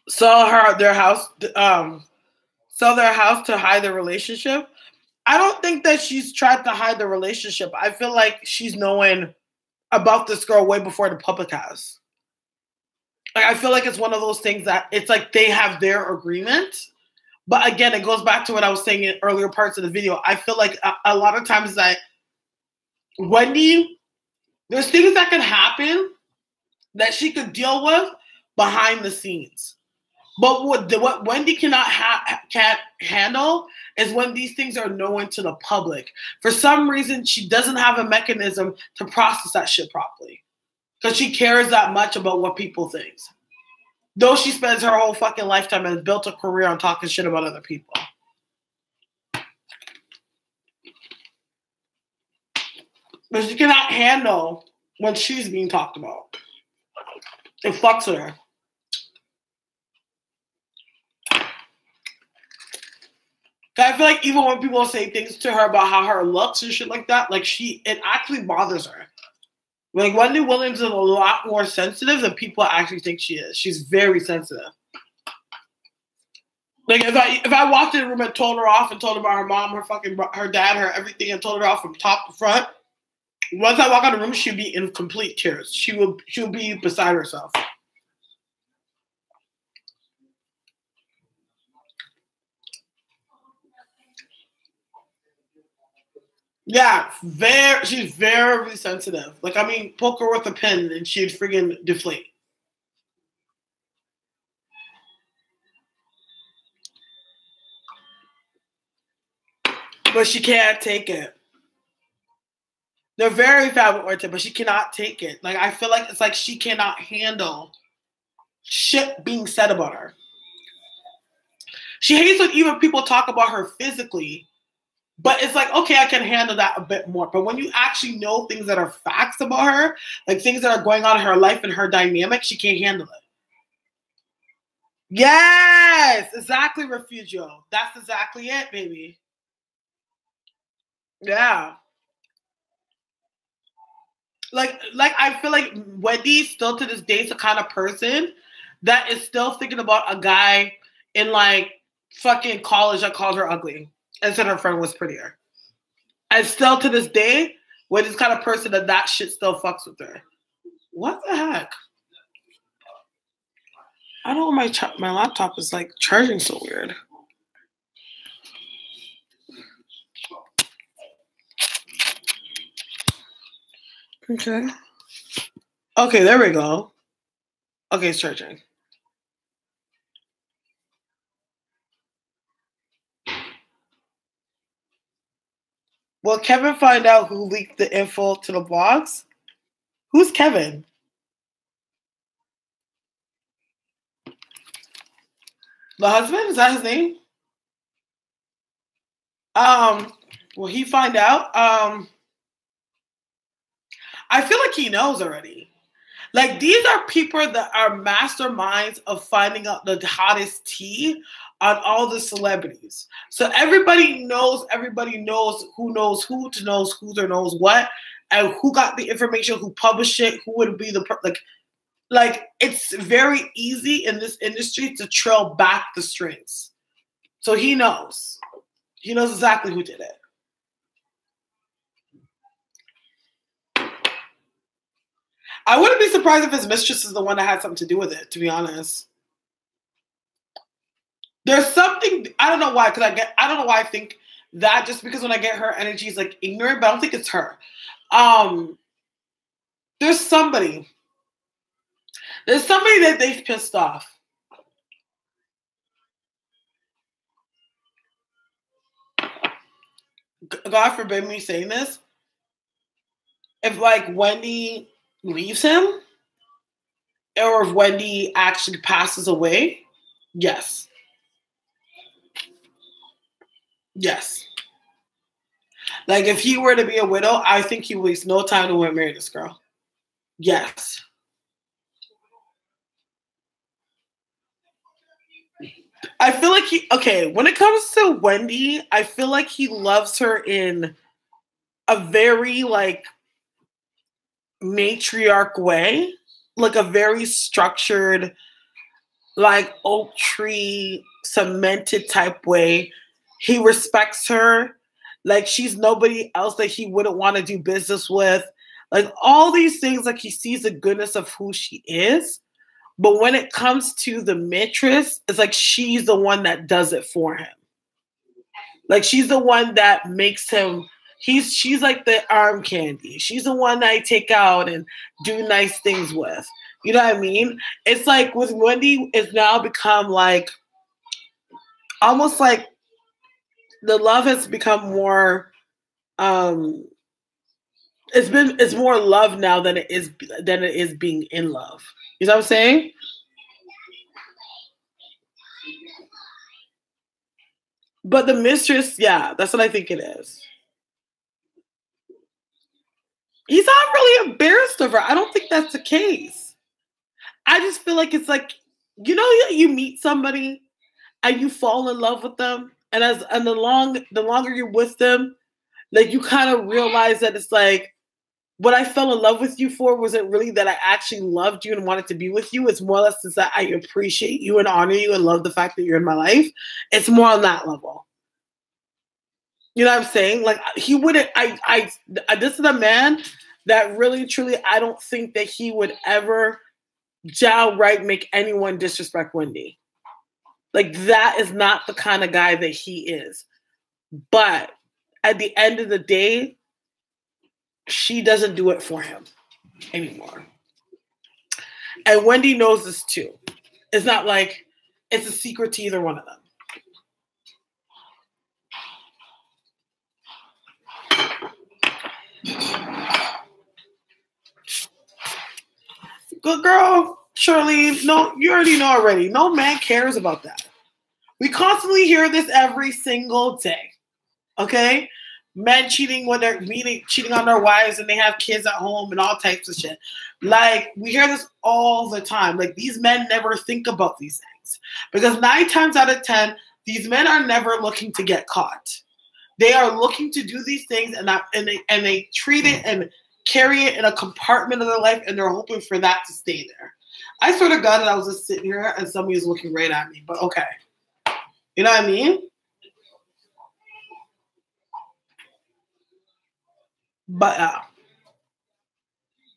Sell their house to hide their relationship. I don't think that she's tried to hide the relationship. I feel like she's knowing about this girl way before the public has. Like, I feel like it's one of those things that it's like they have their agreement. But again, it goes back to what I was saying in earlier parts of the video. I feel like a lot of times that Wendy, there's things that can happen that she could deal with behind the scenes. But what Wendy can't handle is when these things are known to the public. For some reason, she doesn't have a mechanism to process that shit properly. Because she cares that much about what people think. Though she spends her whole fucking lifetime and has built a career on talking shit about other people. But she cannot handle when she's being talked about. It fucks with her. I feel like even when people say things to her about how her looks and shit like that, like it actually bothers her. Like, Wendy Williams is a lot more sensitive than people actually think she is. She's very sensitive. Like, if I walked in the room and told her off and told her about her mom, her dad, her everything, and told her off from top to front, once I walk out of the room, she'd be in complete tears. She would be beside herself. Yeah, she's very sensitive. Like, I mean, poke her with a pin and she'd friggin' deflate. But she can't take it. They're very family-oriented, but she cannot take it. Like, I feel like it's like she cannot handle shit being said about her. She hates when even people talk about her physically. But it's like, okay, I can handle that a bit more. But when you actually know things that are facts about her, like things that are going on in her life and her dynamic, she can't handle it. Yes, exactly, Refugio. That's exactly it, baby. Yeah. Like I feel like Wendy still to this day is the kind of person that is still thinking about a guy in like fucking college that called her ugly and said her friend was prettier. And still to this day, Wendy's kind of person that shit still fucks with her. What the heck? I don't know, my laptop is like charging so weird. Okay. Okay, there we go. Okay, it's charging. Will Kevin find out who leaked the info to the blogs? Who's Kevin? The husband? Is that his name? Will he find out? I feel like he knows already. Like, these are people that are masterminds of finding out the hottest tea on all the celebrities. So everybody knows who knows who to knows who to knows what, and who got the information, who published it, who would be the like it's very easy in this industry to trail back the strings. So he knows. He knows exactly who did it. I wouldn't be surprised if his mistress is the one that had something to do with it, to be honest. There's something, I don't know why, I don't know why I think that, just because when I get her energy is like ignorant, but I don't think it's her. There's somebody that they've pissed off. God forbid me saying this. If like Wendy leaves him, or if Wendy actually passes away, yes. Yes. Like if he were to be a widow, I think he wastes no time to marry this girl. Yes. I feel like when it comes to Wendy, I feel like he loves her in a very like matriarch way, like a very structured, like oak tree cemented type way. He respects her like she's nobody else that he wouldn't want to do business with. Like all these things, like he sees the goodness of who she is. But when it comes to the mistress, it's like she's the one that does it for him. Like she's the one that makes him, she's like the arm candy. She's the one that I take out and do nice things with. You know what I mean? It's like with Wendy, it's now become like almost like the love has become more it's more love now than it is being in love. You know what I'm saying? But the mistress, yeah, that's what I think it is. He's not really embarrassed of her. I don't think that's the case. I just feel like it's like, you know, you meet somebody and you fall in love with them, and the longer you're with them, like you kind of realize that it's like, what I fell in love with you for wasn't really that I actually loved you and wanted to be with you. It's more or less that I appreciate you and honor you and love the fact that you're in my life. It's more on that level. You know what I'm saying? Like he wouldn't. This is a man that really, truly, I don't think that he would ever right make anyone disrespect Wendy. Like that is not the kind of guy that he is. But at the end of the day, she doesn't do it for him anymore. And Wendy knows this too. It's not like it's a secret to either one of them. Good girl, Shirley. No, you already know already. No man cares about that. We constantly hear this every single day. Okay? Men cheating when they're cheating on their wives and they have kids at home and all types of shit. Like, we hear this all the time. Like, these men never think about these things. Because 9 times out of 10, these men are never looking to get caught. They are looking to do these things and they treat it and carry it in a compartment of their life, and they're hoping for that to stay there. I swear to God that I was just sitting here and somebody was looking right at me, but okay. You know what I mean? But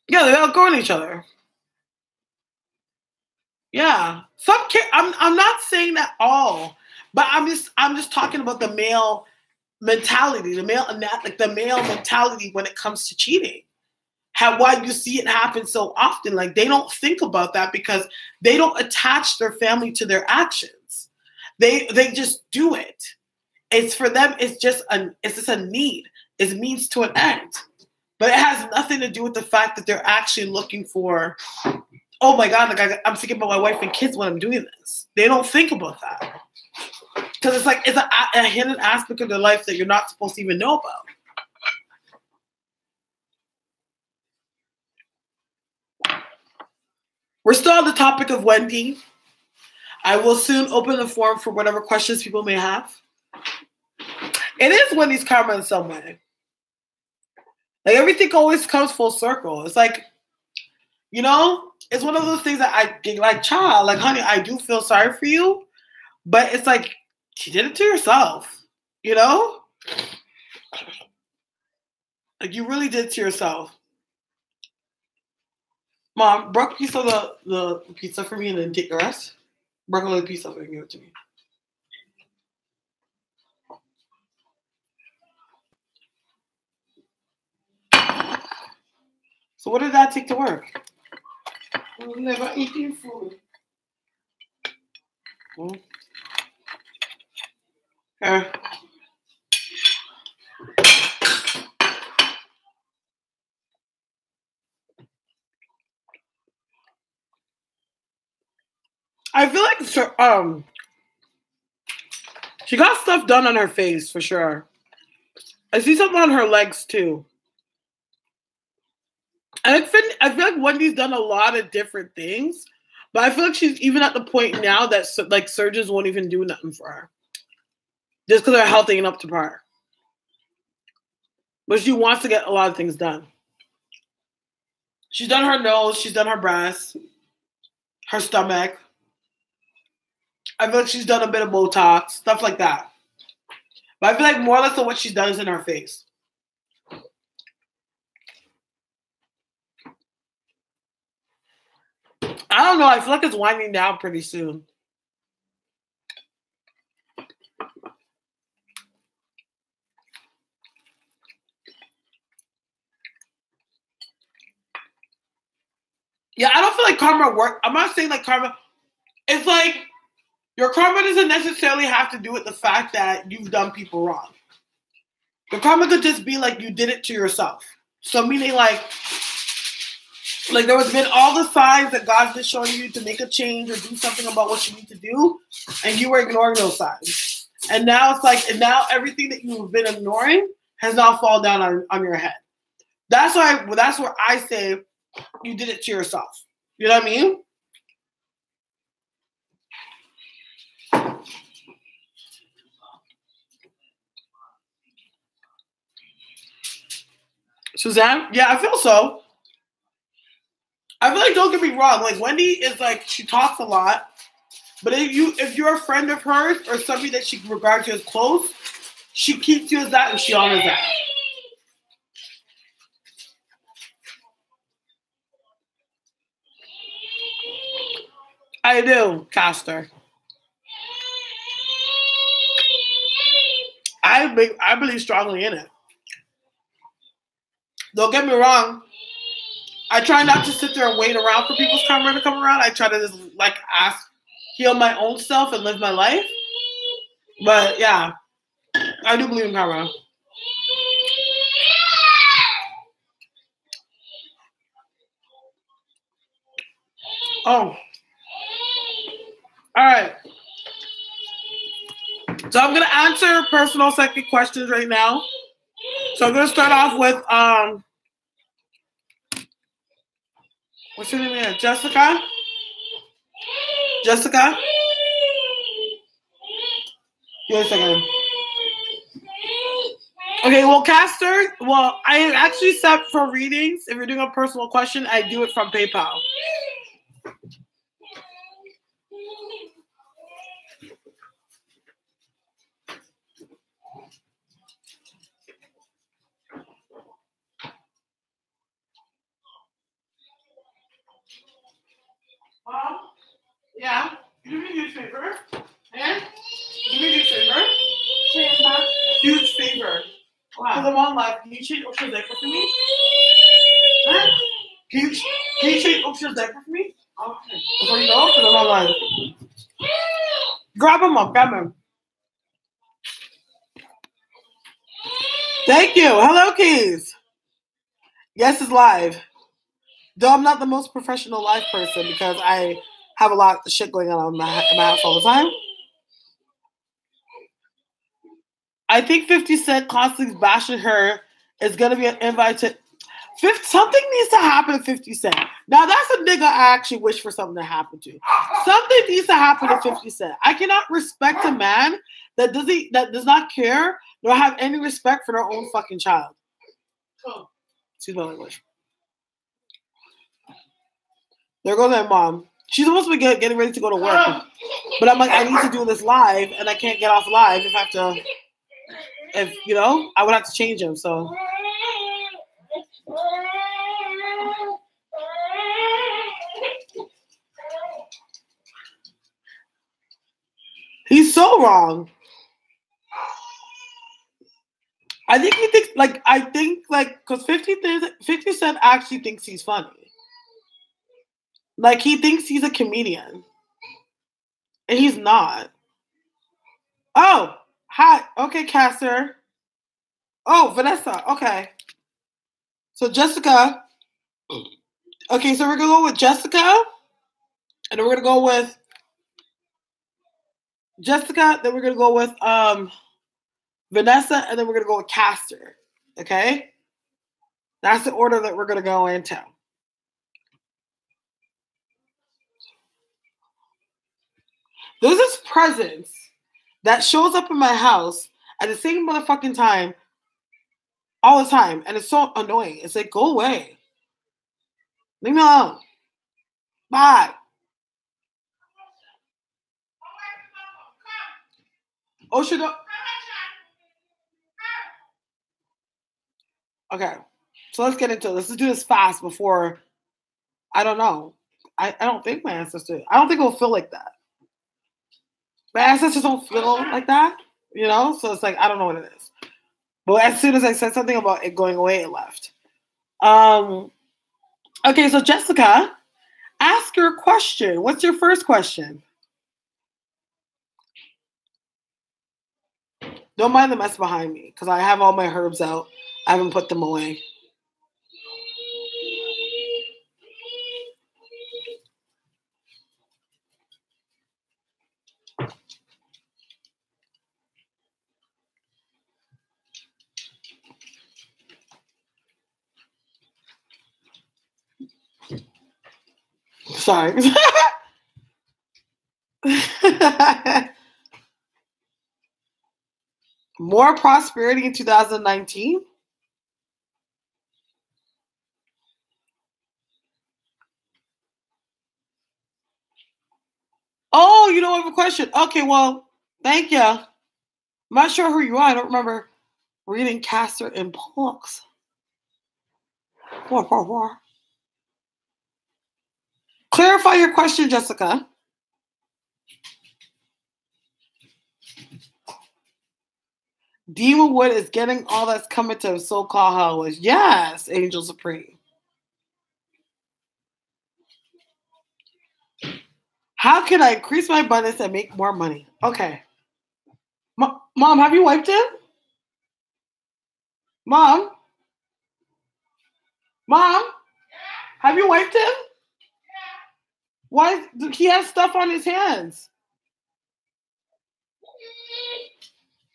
yeah, they outgrowing each other. Yeah, I'm not saying that all, but I'm just talking about the male mentality, the male mentality when it comes to cheating. Why you see it happen so often. Like they don't think about that because they don't attach their family to their actions. They just do it. It's for them. It's just a need. It's means to an end. But it has nothing to do with the fact that they're actually looking for, oh my God, like I'm thinking about my wife and kids when I'm doing this. They don't think about that. Because it's like it's a hidden aspect of their life that you're not supposed to even know about. We're still on the topic of Wendy. I will soon open the forum for whatever questions people may have. It is Wendy's karma in some way. Like everything always comes full circle. It's like, you know, it's one of those things that I like, child, like, honey, I do feel sorry for you, but it's like, you did it to yourself, you know? Like you really did it to yourself. Mom, broke a piece of the pizza for me and then take the rest. Broke a little piece of it and give it to me. So what did Dad take to work? I'm never eating food. Okay. I feel like she got stuff done on her face for sure. I see something on her legs too. I feel like Wendy's done a lot of different things, but I feel like she's even at the point now that like surgeons won't even do nothing for her, just because they're healthy and up to par. But she wants to get a lot of things done. She's done her nose, she's done her breasts, her stomach. I feel like she's done a bit of Botox, stuff like that. But I feel like more or less of what she's done is in her face. I don't know. I feel like it's winding down pretty soon. Yeah, I don't feel like karma works. I'm not saying like karma. It's like your karma doesn't necessarily have to do with the fact that you've done people wrong. Your karma could just be like you did it to yourself. So meaning like there has been all the signs that God's been showing you to make a change or do something about what you need to do, and you were ignoring those signs. And now it's like, and now everything that you've been ignoring has now fallen down on your head. That's where I say you did it to yourself. You know what I mean? Suzanne? Yeah, I feel so. I feel like, don't get me wrong, like Wendy is like, she talks a lot, but if you're a friend of hers or somebody that she regards you as close, she keeps you as that and she honors that. I do, Castor. I believe strongly in it. Don't get me wrong. I try not to sit there and wait around for people's karma to come around. I try to just like heal my own self and live my life. But yeah, I do believe in karma. Oh. All right. So I'm gonna answer personal psychic questions right now. So I'm gonna start off with what's your name again? Jessica? Jessica? Give me a second. Okay, well, Castor, I actually set for readings. If you're doing a personal question, I do it from PayPal. Mom? Yeah? Do me a huge favor. And do me a huge favor. Huge favor. Wow. Because I'm on live. Can you change Ocean's diaper for me? Huh? Can you change Ocean's diaper for me? Okay. Before you go, because I'm on live. Grab him up. Grab him. Thank you. Hello, Keys. Yes, it's live. Though I'm not the most professional live person because I have a lot of shit going on in my house all the time. I think 50 Cent constantly bashing her is going to be an invite to... Something needs to happen to 50 Cent. Now, that's a nigga I actually wish for something to happen to. Something needs to happen to 50 Cent. I cannot respect a man that does not care nor have any respect for their own fucking child. Oh, excuse my language. There goes my mom. She's supposed to be getting ready to go to work. But I'm like, I need to do this live, and I can't get off live if I have to... I would have to change him, so... He's so wrong. I think he thinks because 50 Cent actually thinks he's funny. Like he thinks he's a comedian, and he's not. Oh, hi. Okay, Caster. Oh, Vanessa. Okay. So Jessica. Okay, so we're gonna go with Jessica, and then we're gonna go with Jessica. Then we're gonna go with Vanessa, and then we're gonna go with Caster. Okay, that's the order that we're gonna go into. There's this presence that shows up in my house at the same motherfucking time, all the time, and it's so annoying. It's like, go away. Leave me alone. Bye. Oh, should I? Okay, so let's get into it. Let's do this fast before. I don't know. I don't think my ancestors. I don't think it'll feel like that. My ancestors don't feel like that, you know? So it's like, I don't know what it is. But as soon as I said something about it going away, it left. Okay, so Jessica, ask your question. What's your first question? Don't mind the mess behind me, because I have all my herbs out. I haven't put them away. Sorry. More prosperity in 2019? Oh, you don't have a question. Okay, well, thank you. I'm not sure who you are. I don't remember reading Caster in books. Clarify your question, Jessica. Demonwood is getting all that's coming to so-called Hollywood. Yes, Angel Supreme. How can I increase my abundance and make more money? Okay. Mom, have you wiped him? Mom? Mom? Have you wiped him? Why? He has stuff on his hands.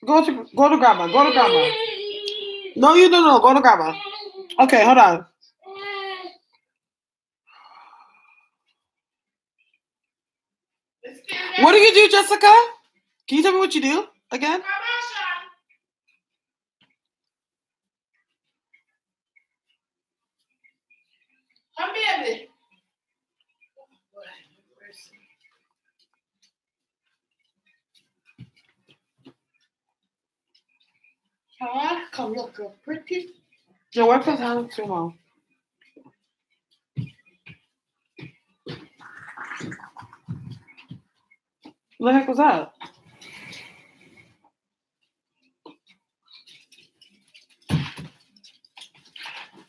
Go to grandma. Go to grandma. No, you don't know. Go to grandma. Okay, hold on. What do you do, Jessica? Can you tell me what you do again? Come look pretty. Your wife has hands too long. What the heck was that?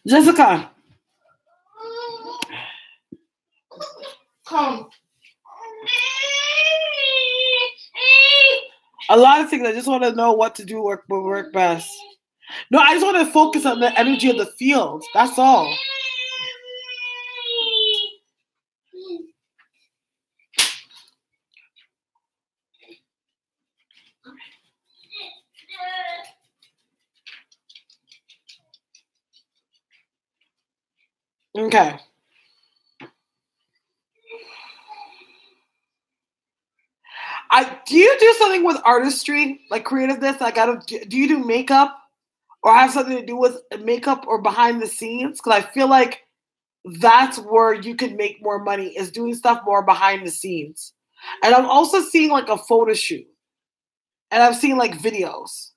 Jessica. Come. A lot of things. I just want to know what to do will work best. No, I just want to focus on the energy of the field. That's all. Okay. Do you do something with artistry, like creativeness? Like, do you do makeup or have something to do with makeup or behind the scenes? Because I feel like that's where you can make more money, is doing stuff more behind the scenes. And I'm also seeing like a photo shoot, and I've seen like videos.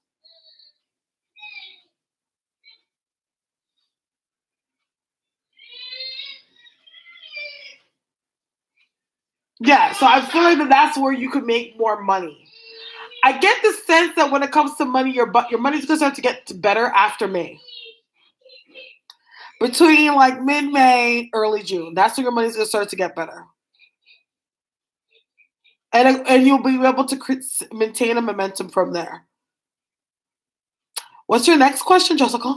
Yeah, so I feel like that's where you could make more money. I get the sense that when it comes to money, your money's gonna start to get better after May. Between like mid-May, early June, that's when your money's gonna start to get better, and you'll be able to maintain a momentum from there. What's your next question, Jessica?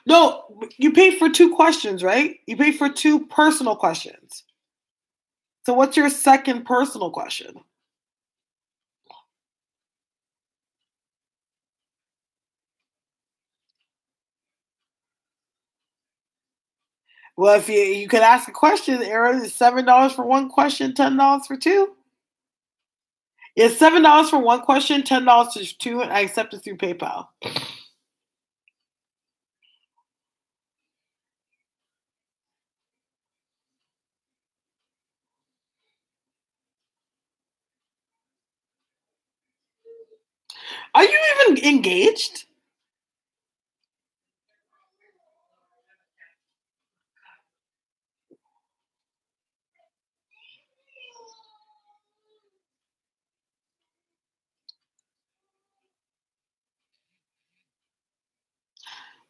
No, you paid for 2 questions, right? You paid for 2 personal questions. So what's your second personal question? Well, if you could ask a question, Aaron, is $7 for 1 question, $10 for 2? It's $7 for 1 question, $10 for 2, and I accept it through PayPal. Are you even engaged?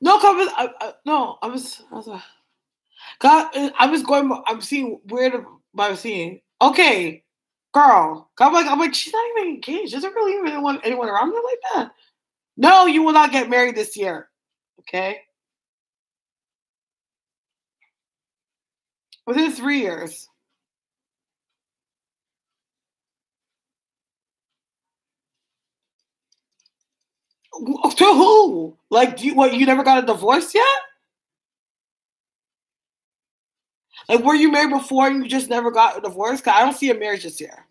No, I'm seeing weird. I'm seeing. Okay, girl. I'm like, she's not even engaged. Is there really even anyone around her like that? No, you will not get married this year. Okay. Within 3 years. To who? Like, you never got a divorce yet? Like, were you married before and you just never got a divorce? Because I don't see a marriage this year.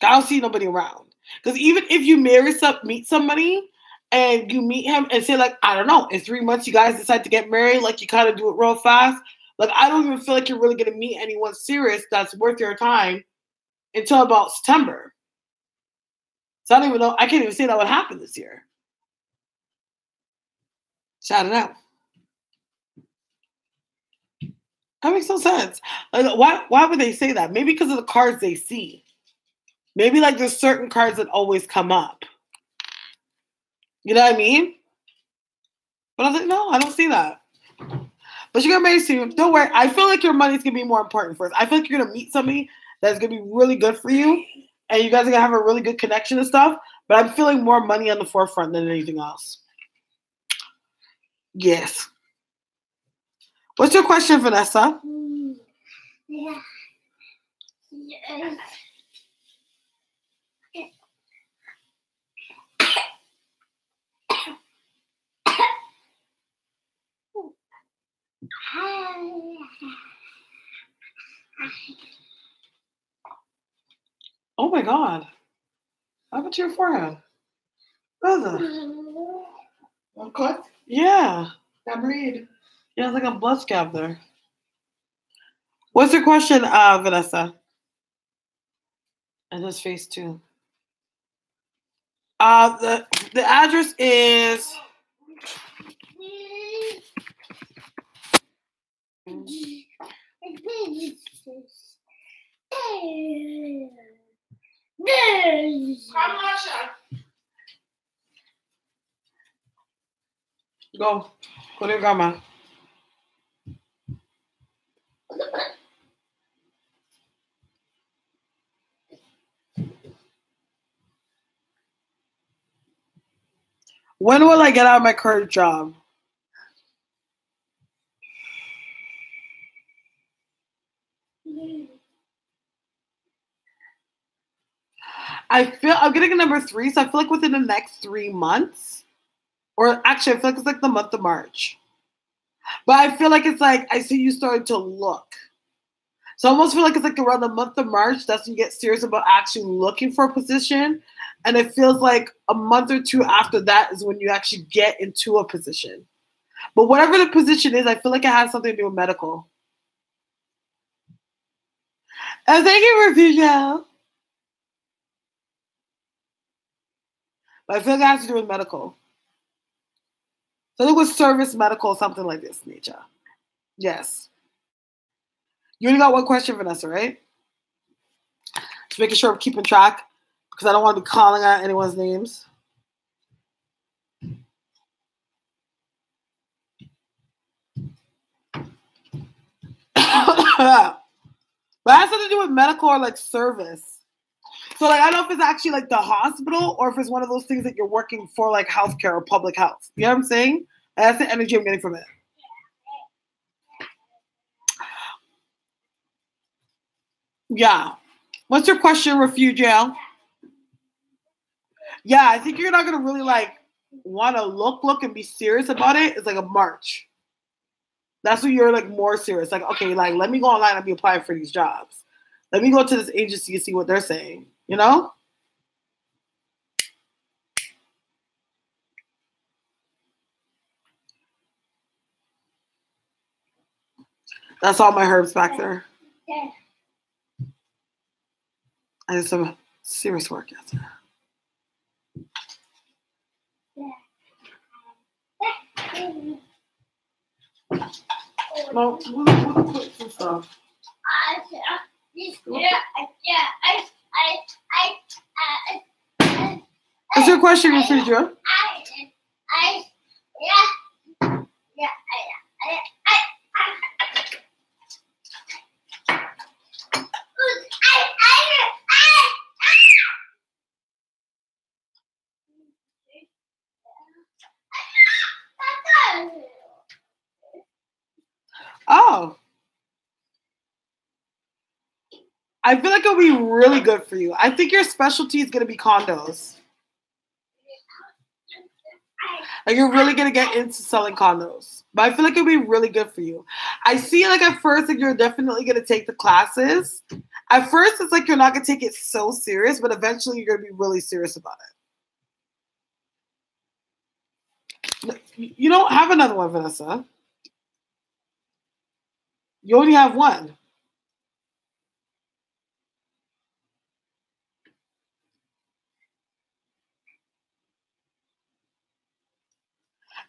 I don't see nobody around. Because even if you meet somebody and you meet him and say, like, I don't know, in 3 months you guys decide to get married, like you kind of do it real fast. Like, I don't even feel like you're really going to meet anyone serious that's worth your time until about September. So I don't even know. I can't even say that would happen this year. Shout it out. That makes no sense. Like, why would they say that? Maybe because of the cards they see. Maybe like there's certain cards that always come up. You know what I mean? But I was like, no, I don't see that. But you're gonna marry soon. Don't worry. I feel like your money's gonna be more important first. I feel like you're gonna meet somebody that's gonna be really good for you, and you guys are gonna have a really good connection and stuff. But I'm feeling more money on the forefront than anything else. Yes. What's your question, Vanessa? Yeah. Oh my God. What happened to your forehead? What is it? One cut? Yeah. That bleed. Yeah, it's like a blood scab there. What's your question, Vanessa? And his face too. The address is Go to your grandma. When will I get out of my current job? I feel I'm getting a number 3, so I feel like within the next 3 months, or actually, I feel like it's like the month of March. But I feel like it's like I see you starting to look. So I almost feel like it's like around the month of March, that's when you get serious about actually looking for a position. And it feels like a month or 2 after that is when you actually get into a position. But whatever the position is, I feel like it has something to do with medical. And thank you, Rafika. But I feel like it has to do with medical. So it was service medical, something like this nature. Yes. You only got one question, Vanessa, right? Just making sure I'm keeping track because I don't want to be calling out anyone's names. But it has something to do with medical or like service. So like I don't know if it's actually like the hospital or if it's one of those things that you're working for like healthcare or public health. You know what I'm saying? And that's the energy I'm getting from it. Yeah. What's your question, Refugial? Yeah, I think you're not gonna really like want to look and be serious about it. It's like a march. That's when you're like more serious. Like, okay, like let me go online and be applying for these jobs. Let me go to this agency and see what they're saying. You know? That's all my herbs back there. I did some serious work yesterday. No, we'll put some stuff. What's your question, Refugio? Oh. I feel like it'll be really good for you. I think your specialty is going to be condos. Like you're really going to get into selling condos. But I feel like it'll be really good for you. I see like at first like you're definitely going to take the classes. At first it's like you're not going to take it so serious, but eventually you're going to be really serious about it. You don't have another one, Vanessa. You only have one.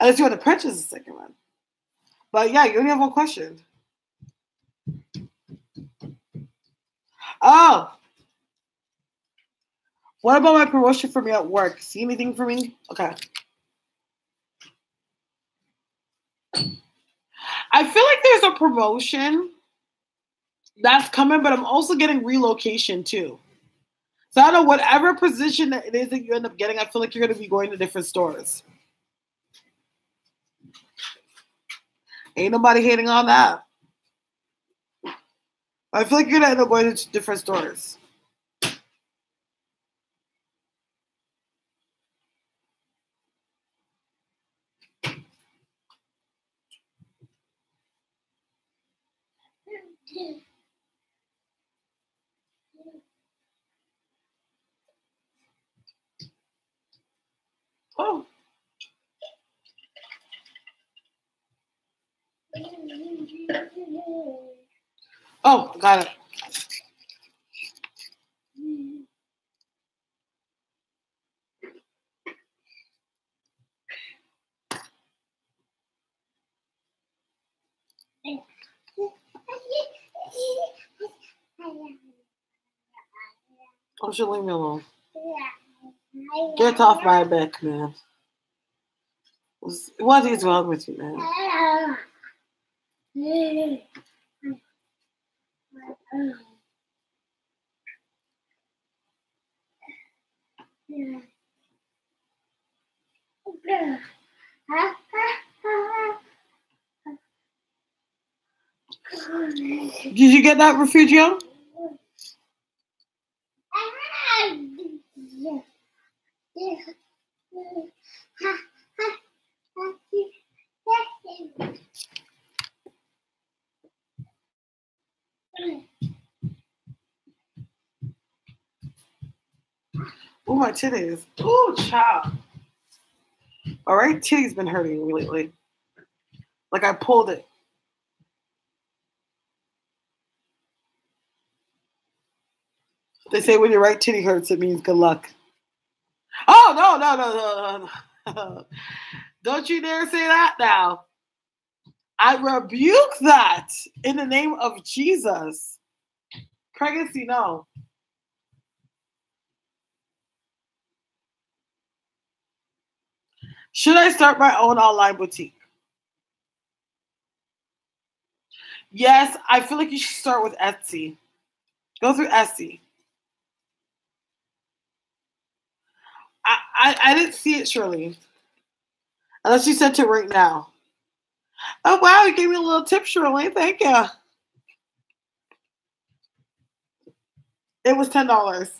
Unless you want to purchase the second one. But yeah, you only have one question. Oh. What about my promotion for me at work? See anything for me? Okay. I feel like there's a promotion that's coming, but I'm also getting relocation too. So I don't know, whatever position that it is that you end up getting, I feel like you're going to be going to different stores. Ain't nobody hating on that. I feel like you're going to end up going to different stores. Oh. Oh, got it. Oh, she'll leave me alone. Get off my back, man. What is wrong with you, man? Did you get that, Refugio? Oh, my titties. Oh, child. All right, titty's been hurting me lately. Like I pulled it. They say when your right titty hurts, it means good luck. Oh, no. Don't you dare say that now. I rebuke that in the name of Jesus. Pregnancy, no. Should I start my own online boutique? Yes, I feel like you should start with Etsy. Go through Etsy. I didn't see it, Shirley. Unless you sent it right now. Oh, wow, you gave me a little tip, Shirley. Thank you. It was $10.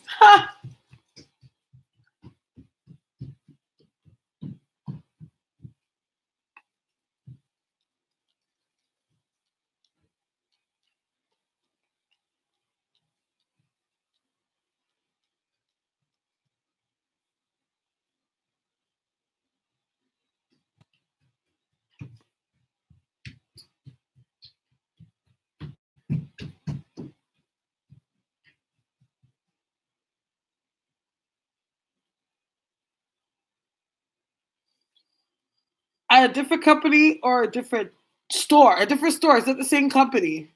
At a different company or a different store? A different store. Is it the same company?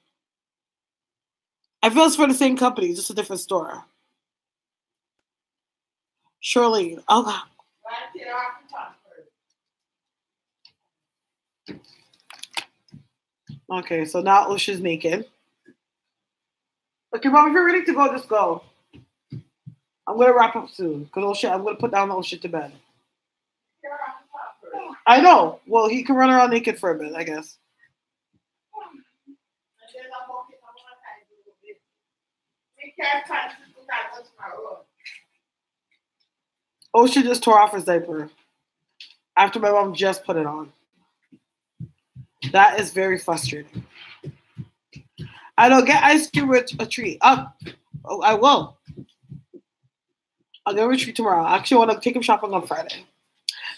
I feel it's for the same company, just a different store. Shirley. Oh, okay, so now Osha's naked. Okay, Mom, if you're ready to go, just go. I'm gonna wrap up soon because I'm gonna put down Osha to bed. I know. Well, he can run around naked for a bit, I guess. Osha just tore off his diaper after my mom just put it on. That is very frustrating. I don't get ice cream with a treat. Oh, I will. I'll get him a treat tomorrow. I actually want to take him shopping on Friday.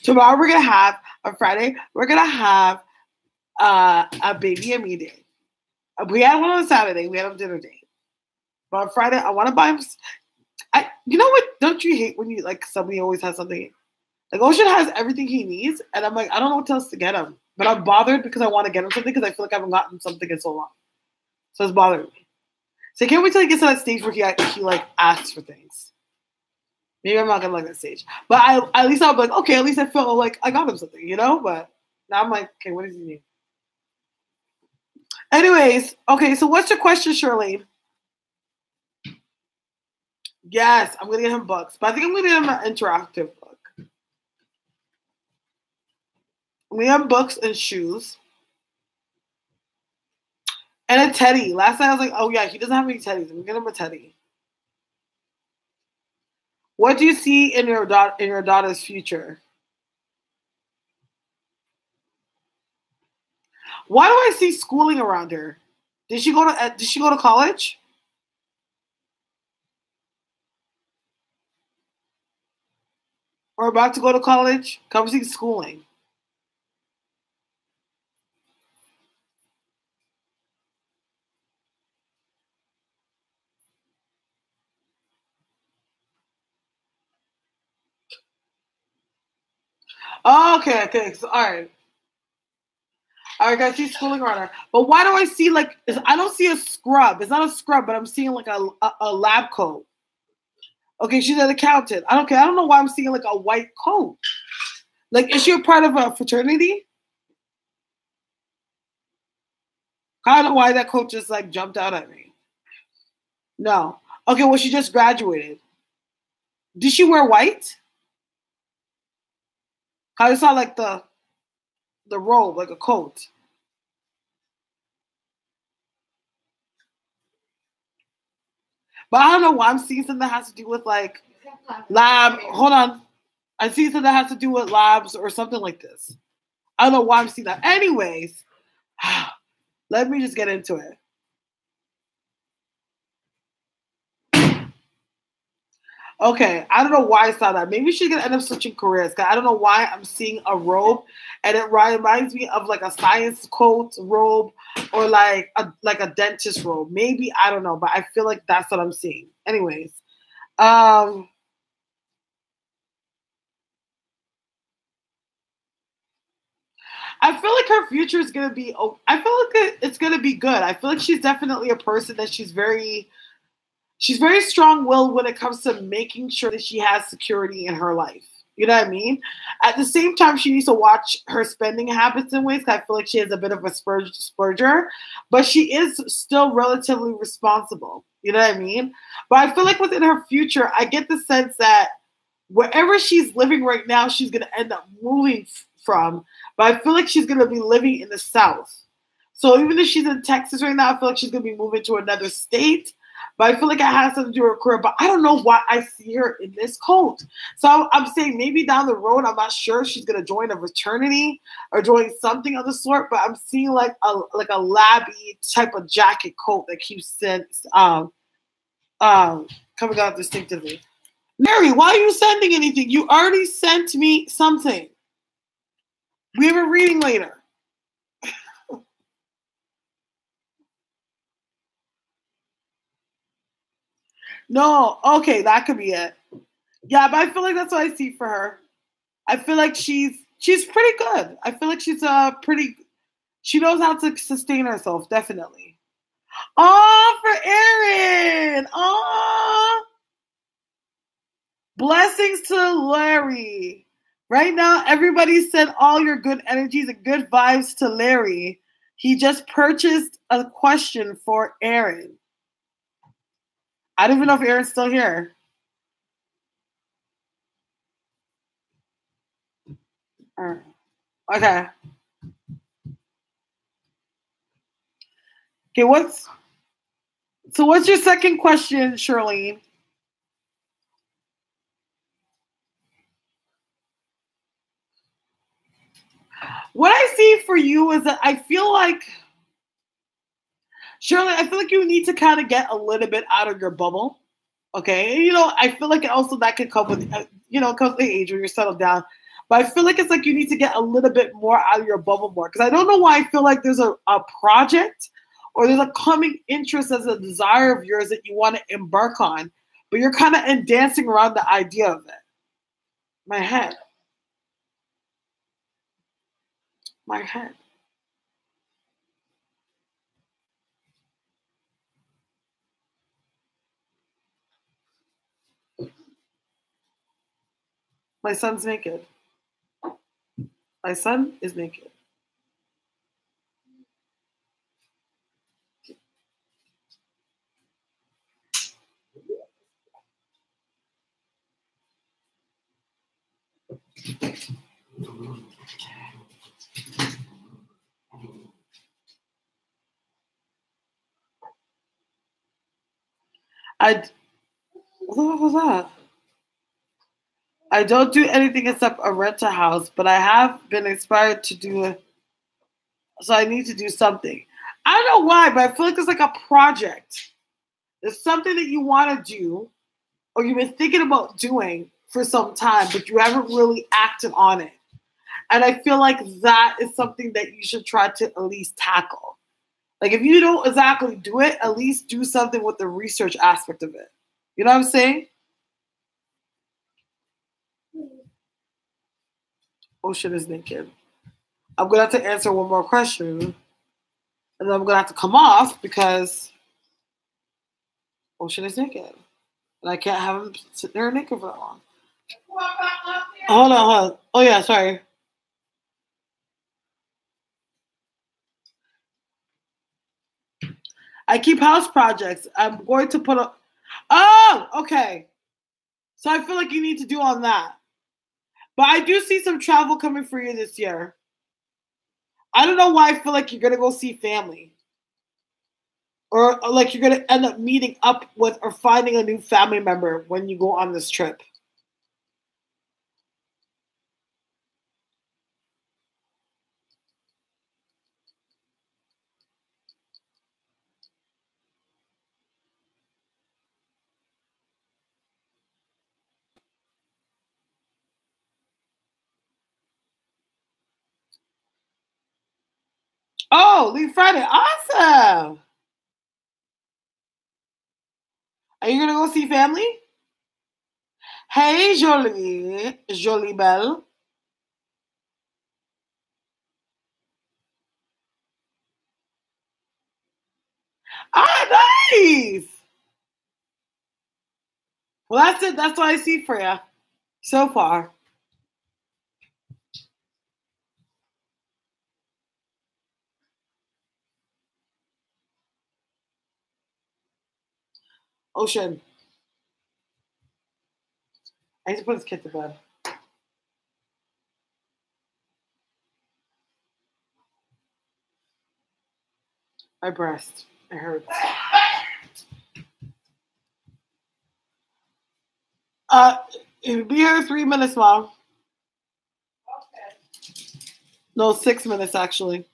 Tomorrow we're gonna have on Friday. We're gonna have a baby and me day. We had one on Saturday. We had a dinner date. But on Friday, I want to buy him. You know what? Don't you hate when you like somebody always has something? Like Ocean has everything he needs, and I'm like, I don't know what else to get him. But I'm bothered because I want to get him something because I feel like I haven't gotten something in so long. So it's bothering me. So I can't wait till he gets to that stage where he like asks for things. Maybe I'm not gonna like that stage, but at least I'll be like, okay, at least I feel like I got him something, you know. But now I'm like, okay, what does he need? Anyways, okay, so what's your question, Shirley? Yes, I'm gonna get him books, but I think I'm gonna get him an interactive book. We have books and shoes. And a teddy. Last night I was like, oh yeah, he doesn't have any teddies. I'm gonna get him a teddy. What do you see in your daughter's future? Why do I see schooling around her? Did she go to college? Or about to go to college? Come see schooling. Oh, okay. So, all right. All right, guys, she's schooling around her. But why do I see I don't see a scrub. It's not a scrub, but I'm seeing like a lab coat. Okay, she's an accountant. I don't care. I don't know why I'm seeing like a white coat. Like, is she a part of a fraternity? I don't know why that coat just like jumped out at me. No. Okay, well, she just graduated. Did she wear white? I saw like the robe, like a coat. But I don't know why I'm seeing something that has to do with like lab. Hold on. I see something that has to do with labs or something like this. I don't know why I'm seeing that. Anyways, let me just get into it. Okay, I don't know why I saw that. Maybe she's gonna end up switching careers. Cause I don't know why I'm seeing a robe, and it reminds me of like a science coat robe or like a dentist robe. Maybe I don't know, but I feel like that's what I'm seeing. Anyways, like her future is gonna be. Oh, I feel like it's gonna be good. I feel like she's definitely a person that she's very strong-willed when it comes to making sure that she has security in her life. You know what I mean? At the same time, she needs to watch her spending habits in ways. I feel like she has a bit of a splurger, but she is still relatively responsible. You know what I mean? But I feel like within her future, I get the sense that wherever she's living right now, she's going to end up moving from. But I feel like she's going to be living in the South. So even if she's in Texas right now, I feel like she's going to be moving to another state. But I feel like it has something to do with her career. But I don't know why I see her in this cult. So I'm saying maybe down the road, I'm not sure if she's going to join a fraternity or join something of the sort. But I'm seeing like a labby type of jacket coat that keeps coming out distinctively. Mary, why are you sending anything? You already sent me something. We have a reading later. No, okay, that could be it. Yeah, but I feel like that's what I see for her. I feel like she's pretty good. I feel like she's she knows how to sustain herself, definitely. Oh, for Erin. Oh. Blessings to Larry. Right now, everybody send all your good energies and good vibes to Larry. He just purchased a question for Erin. I don't even know if Erin's still here. Okay. Okay, what's your second question, Shirlene? What I see for you is that I feel like, Shirley, I feel like you need to kind of get a little bit out of your bubble. Okay. And, I feel like also that could come with, comes with age when you're settled down. But I feel like it's like you need to get a little bit more out of your bubble more. Because I don't know why I feel like there's a project or there's a coming interest as a desire of yours that you want to embark on. But you're kind of dancing around the idea of it. My head. My head. My son's naked. My son is naked. What was that? I don't do anything except a rent a house, but I have been inspired to do it. So I need to do something. I don't know why, but I feel like it's like a project. It's something that you want to do or you've been thinking about doing for some time, but you haven't really acted on it. And I feel like that is something that you should try to at least tackle. Like if you don't exactly do it, at least do something with the research aspect of it. You know what I'm saying? Ocean is naked. I'm going to have to answer one more question. And then I'm going to have to come off because Ocean is naked. And I can't have him sit there naked for that long. Hold on. Oh, yeah, sorry. I keep house projects. I'm going to put a... Oh, okay. So I feel like you need to do on that. But I do see some travel coming for you this year. I don't know why I feel like you're going to go see family. Or like you're going to end up meeting up with or finding a new family member when you go on this trip. Oh, leave Friday. Awesome. Are you going to go see family? Hey, Jolie Belle. Well, that's it. That's what I see for you so far. Ocean. I need to put this kid to bed. My breast. It hurts. It'll be here 3 minutes, Mom. Okay. No, 6 minutes actually.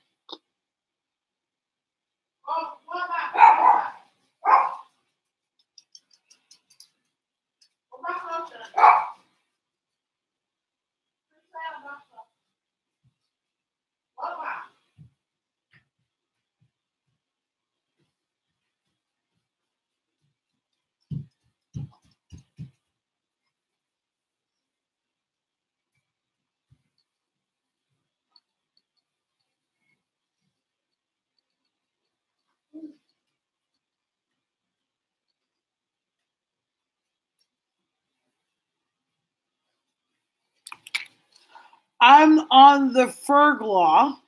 I'm on the Ferg law.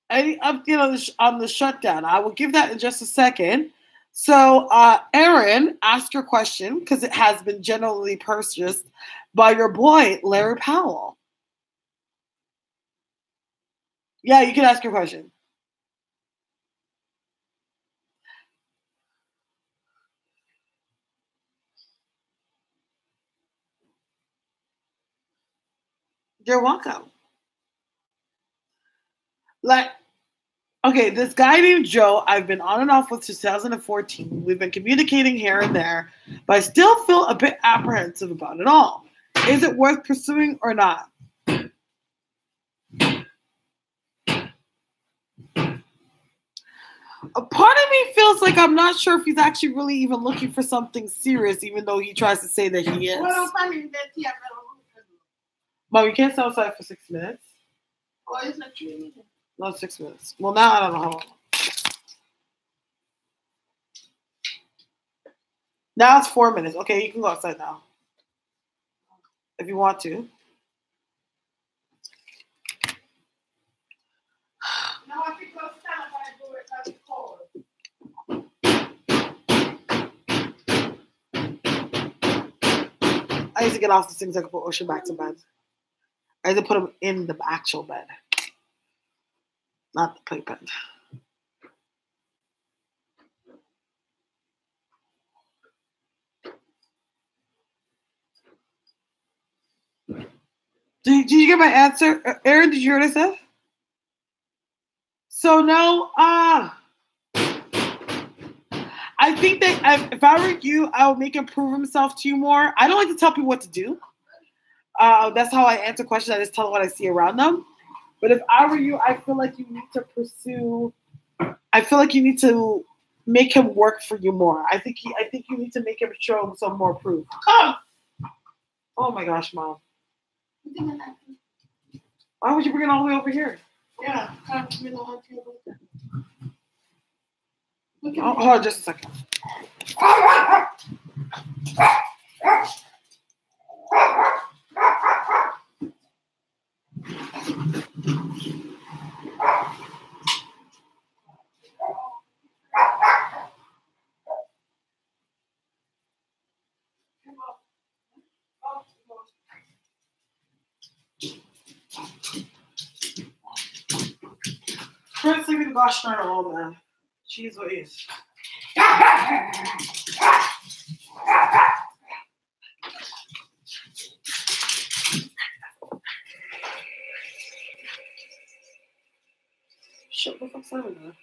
Any update on the shutdown? I will give that in just a second. So, Erin, ask your question because it has been generally purchased by your boy, Larry Powell. Yeah, you can ask your question. You're welcome. Like, okay, this guy named Joe, I've been on and off with 2014. We've been communicating here and there, but I still feel a bit apprehensive about it all. Is it worth pursuing or not? A part of me feels like I'm not sure if he's actually really even looking for something serious, even though he tries to say that he is. Mom, you can't stay outside for 6 minutes. Oh, it's not true. No, 6 minutes. Well, now I don't know how long. Now it's 4 minutes. Okay, you can go outside now. If you want to. No, I think go outside if I do it. That's cold. I need to get off these things so I can put Ocean back to bed. I need to put him in the actual bed. Not the playpen. Did you get my answer? Erin, did you hear what I said? So now, I think that if I were you, I would make him prove himself to you more. I don't like to tell people what to do. That's how I answer questions. I just tell them what I see around them. But if I were you, I feel like you need to pursue. I feel like you need to make him work for you more. I think you need to make him show him some more proof. Oh my gosh, Mom. Why would you bring it all the way over here? Yeah. Hold on just a second. Let's leave the gosh darn alone, man. Jeez Louise. Shit, what the fuck's over there?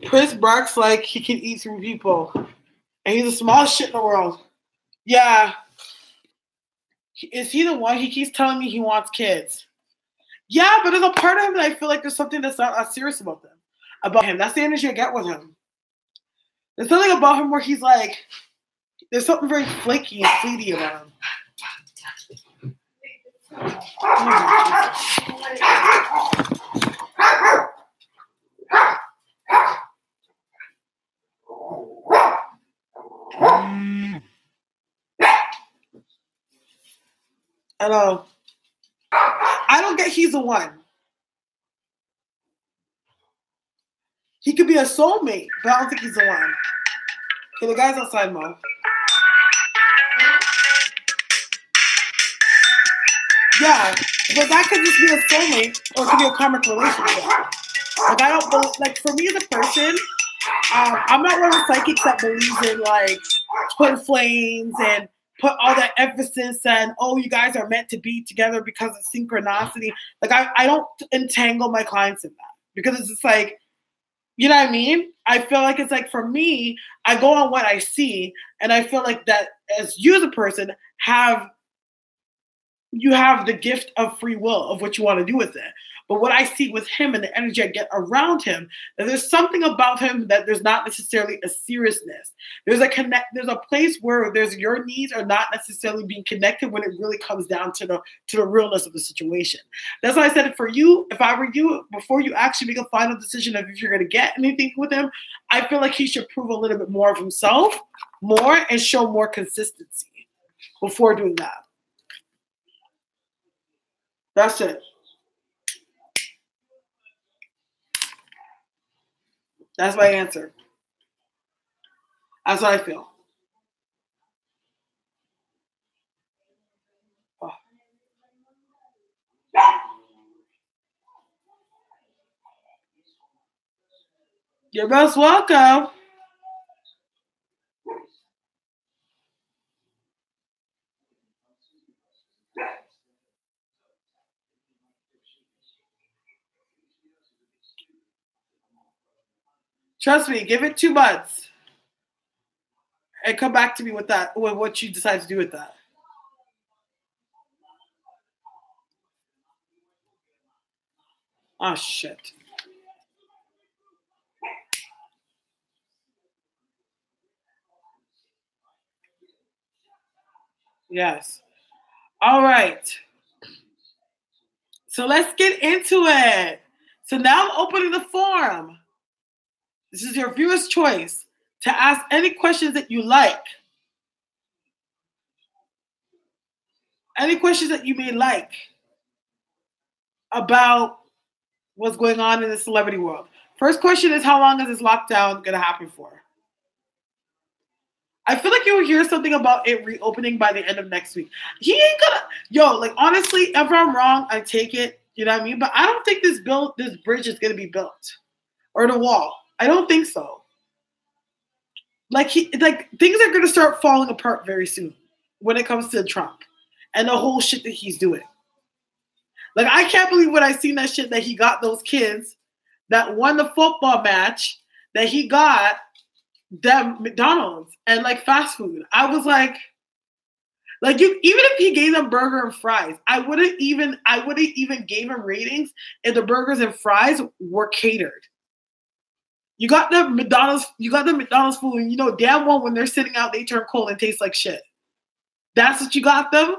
Chris barks like he can eat through people. And he's the smallest shit in the world. Yeah. Is he the one? He keeps telling me he wants kids. Yeah, but there's a part of him that I feel like there's something that's not serious about them. About him. That's the energy I get with him. There's something about him where he's like, there's something very flaky and fleety about him. I know. I don't get he's the one. He could be a soulmate, but I don't think he's the one. Okay, the guy's outside, Mo. Yeah, but that could just be a soulmate, or it could be a karmic relationship. Like, I don't believe, like, for me as a person, I'm not one of the psychics that believes in, like, twin flames and put all that emphasis on, oh, you guys are meant to be together because of synchronicity. Like, I don't entangle my clients in that because it's just like, you know what I mean? I feel like it's like, for me, I go on what I see, and I feel like that as you as a person you have the gift of free will of what you want to do with it. But what I see with him and the energy I get around him, that there's something about him that there's not necessarily a seriousness. There's a place where there's your needs are not necessarily being connected when it really comes down to the realness of the situation. That's why I said it for you. If I were you, before you actually make a final decision of if you're going to get anything with him, I feel like he should prove a little bit more of himself, more, and show more consistency before doing that. That's it. That's my answer. That's what I feel. Oh. You're most welcome. Trust me, give it 2 months and come back to me with that, with what you decide to do with that. Oh, shit. Yes. All right. So let's get into it. So now I'm opening the forum. This is your viewer's choice to ask any questions that you like. Any questions that you may like about what's going on in the celebrity world. First question is, how long is this lockdown going to happen for? I feel like you will hear something about it reopening by the end of next week. He ain't gonna, like, honestly, if I'm wrong, I take it. You know what I mean? But I don't think this bridge is gonna be built, or the wall. I don't think so. Like things are gonna start falling apart very soon when it comes to Trump and the whole shit that he's doing. Like, I can't believe when I seen that shit that he got those kids that won the football match, that he got them McDonald's and like fast food. I was like even if he gave them burger and fries, I wouldn't even gave him ratings if the burgers and fries were catered. You got the McDonald's food, and you know damn well when they're sitting out, they turn cold and taste like shit. That's what you got them?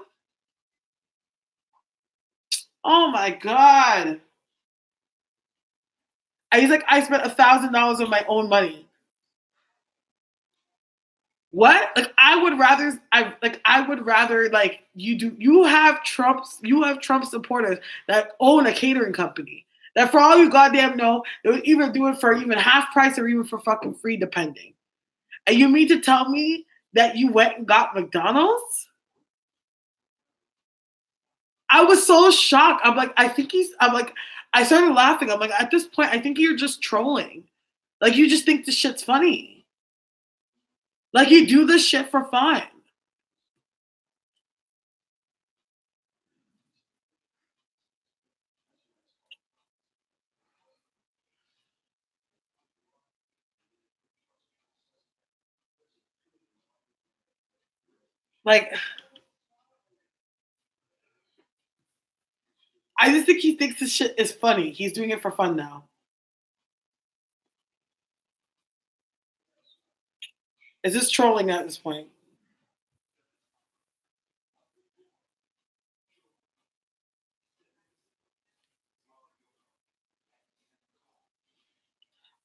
Oh my God. He's like, I spent $1,000 of my own money. What? Like, I would rather like you have Trump supporters that own a catering company that, for all you goddamn know, they would either do it for even half price or even for fucking free, depending. And you mean to tell me that you went and got McDonald's? I was so shocked. I started laughing. I'm like, at this point, I think you're just trolling. Like, you just think this shit's funny. Like, you do this shit for fun. Like, I just think he thinks this shit is funny. He's doing it for fun now. Is this trolling at this point?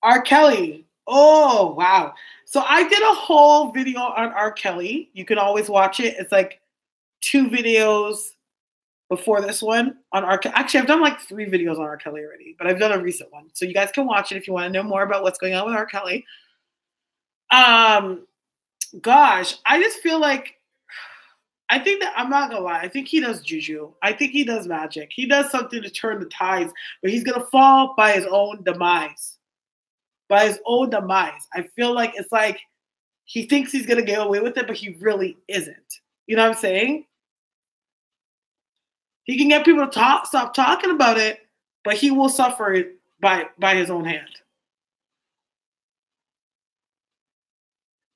R. Kelly. Oh, wow. So I did a whole video on R. Kelly. You can always watch it. It's like 2 videos. before this one on R. Actually, I've done like 3 videos on R. Kelly already, but I've done a recent one. So you guys can watch it if you want to know more about what's going on with R. Kelly. Gosh, I just feel like, I think that, I'm not gonna lie, I think he does juju. I think he does magic. He does something to turn the tides, but he's gonna fall by his own demise. By his own demise. I feel like it's like he thinks he's gonna get away with it, but he really isn't. You know what I'm saying? He can get people to stop talking about it, but he will suffer it by his own hand.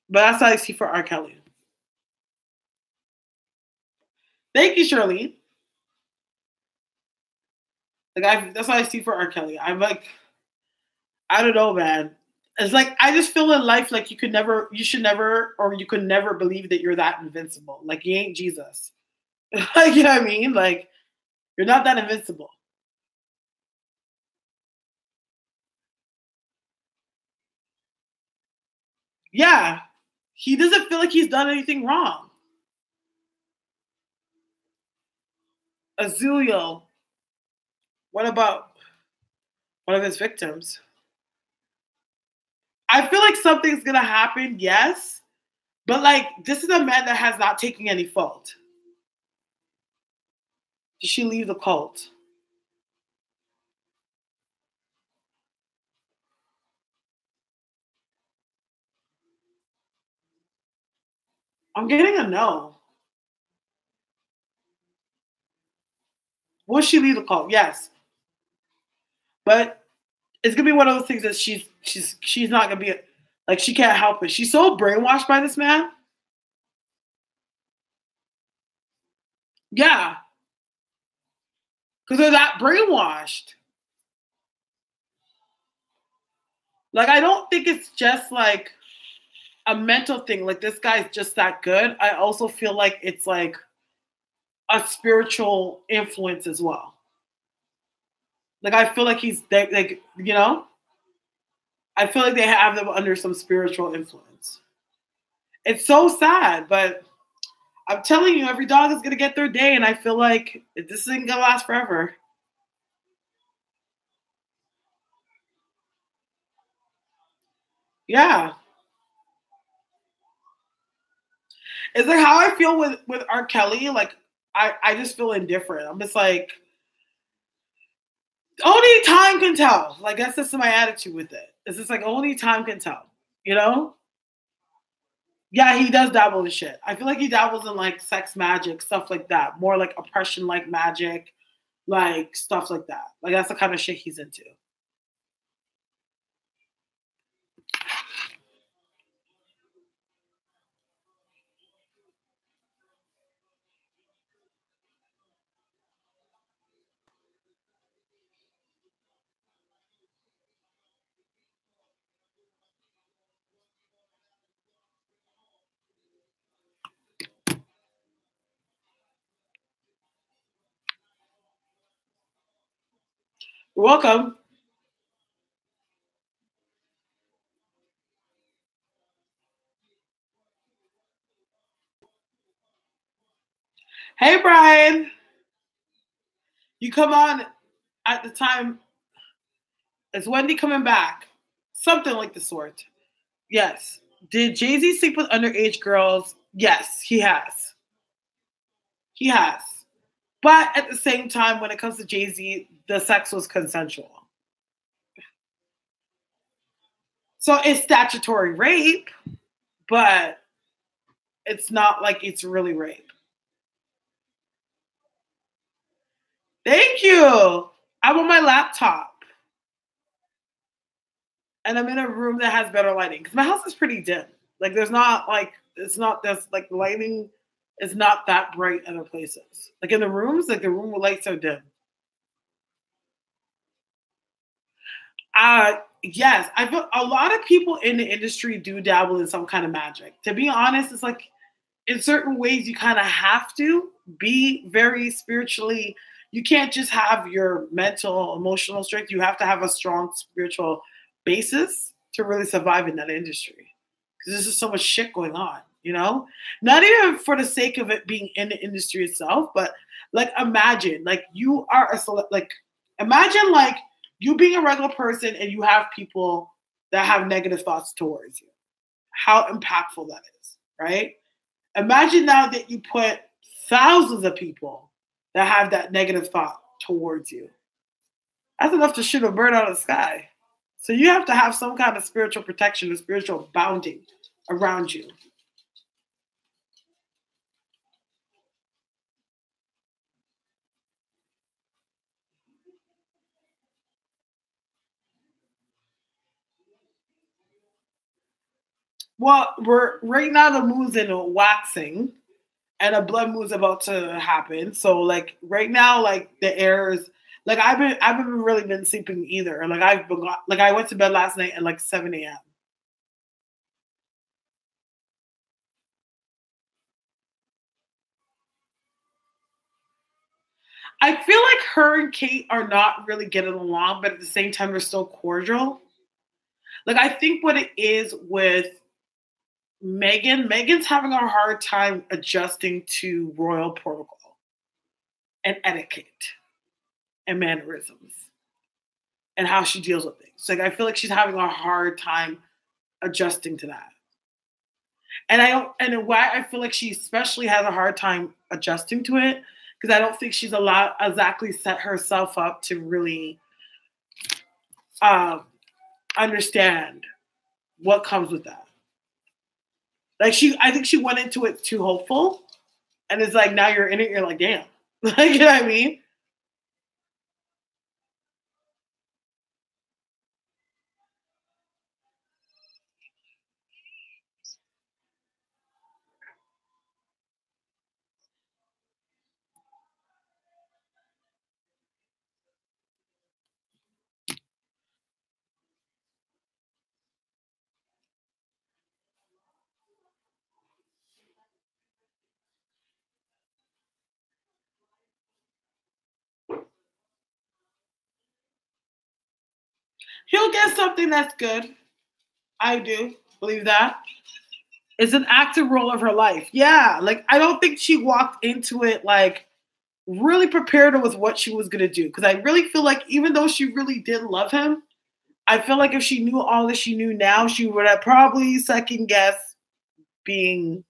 But that's how I see for R. Kelly. Thank you, Shirley. Like that's what I see for R. Kelly. I'm like, I don't know, man. It's like I just feel in life like you should never, or you could never believe that you're that invincible. Like you ain't Jesus. Like, you know what I mean? Like you're not that invincible. Yeah. He doesn't feel like he's done anything wrong. Azulio. What about one of his victims? I feel like something's gonna happen, yes. But like this is a man that has not taken any fault. Did she leave the cult? I'm getting a no. Will she leave the cult? Yes. But it's gonna be one of those things that she's not gonna be like she can't help it. She's so brainwashed by this man. Yeah. Because they're that brainwashed. Like I don't think it's just like a mental thing. Like this guy's just that good. I also feel like it's like a spiritual influence as well. Like I feel like he's like you know, I feel like they have them under some spiritual influence. It's so sad, but I'm telling you, every dog is gonna get their day, and I feel like this isn't gonna last forever. Yeah, it's like how I feel with R. Kelly. Like I just feel indifferent. I'm just like only time can tell. Like that's just my attitude with it. It's just like only time can tell. You know? Yeah, he does dabble in shit. I feel like he dabbles in like sex magic, stuff like that. More like oppression like magic, like stuff like that. Like that's the kind of shit he's into. You're welcome. Hey Brian. You come on at the time. Is Wendy coming back? Something like the sort. Yes. Did Jay-Z sleep with underage girls? Yes, he has. He has. But at the same time, when it comes to Jay-Z, the sex was consensual. So it's statutory rape, but it's not like it's really rape. Thank you. I'm on my laptop. And I'm in a room that has better lighting. Because my house is pretty dim. Like there's not like it's not this like lighting is not that bright other places. Like in the rooms, like the room with lights so dim. Yes, I feel a lot of people in the industry do dabble in some kind of magic. To be honest, it's like in certain ways you kind of have to be very spiritually. You can't just have your mental, emotional strength. You have to have a strong spiritual basis to really survive in that industry because there's just so much shit going on. you know? Not even for the sake of it being in the industry itself, but like imagine, like you are like imagine like you being a regular person and you have people that have negative thoughts towards you. How impactful that is, right? Imagine now that you put thousands of people that have that negative thought towards you. That's enough to shoot a bird out of the sky. So you have to have some kind of spiritual protection, a spiritual bounding around you. Well, we're right now the moon's in waxing and a blood moon's about to happen. So like right now, like the air is like I haven't really been sleeping either. Like like I went to bed last night at like 7 a.m. I feel like her and Kate are not really getting along, but at the same time they're still cordial. Like I think what it is with Megan's having a hard time adjusting to royal protocol and etiquette and mannerisms and how she deals with things. Like I feel like she's having a hard time adjusting to that. And I don't and why I feel like she especially has a hard time adjusting to it, because I don't think she's allowed exactly set herself up to really uh, understand what comes with that. Like I think she went into it too hopeful, and it's like now you're in it, you're like, damn, like you know what I mean? He'll get something that's good. I do believe that. It's an active role of her life. Yeah, like I don't think she walked into it like really prepared with what she was gonna do. Because I really feel like even though she really did love him, I feel like if she knew all that she knew now, she would have probably second guessed being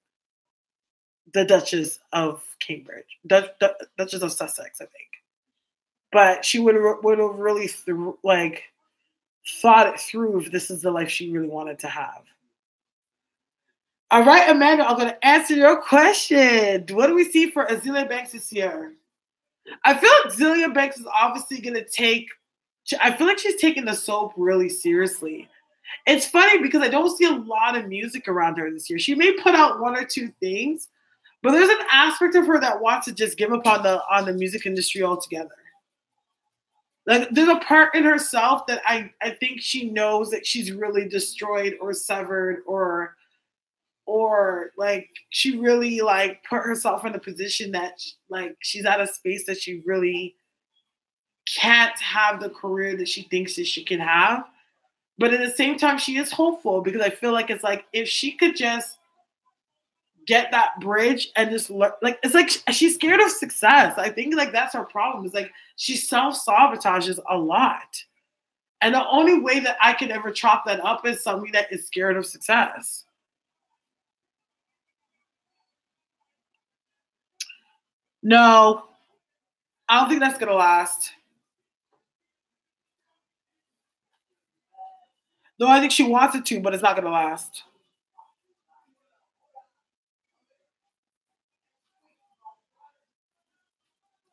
the Duchess of Cambridge, Duchess of Sussex, I think. But she would have really like thought it through if this is the life she really wanted to have. All right, Amanda, I'm going to answer your question. What do we see for Azealia Banks this year? I feel like Azealia Banks is obviously going to take. I feel like she's taking the soap really seriously. It's funny because I don't see a lot of music around her this year. She may put out one or two things, but there's an aspect of her that wants to just give up on the music industry altogether. Like there's a part in herself that I think she knows that she's really destroyed or severed or like she really like put herself in a position that like she's at a space that she really can't have the career that she thinks that she can have. But at the same time, she is hopeful because I feel like it's like if she could just get that bridge and just learn, like it's like she's scared of success. I think like that's her problem. Is like she self-sabotages a lot. And the only way that I can ever chop that up is somebody that is scared of success. No, I don't think that's gonna last. No, I think she wants it to, but it's not gonna last.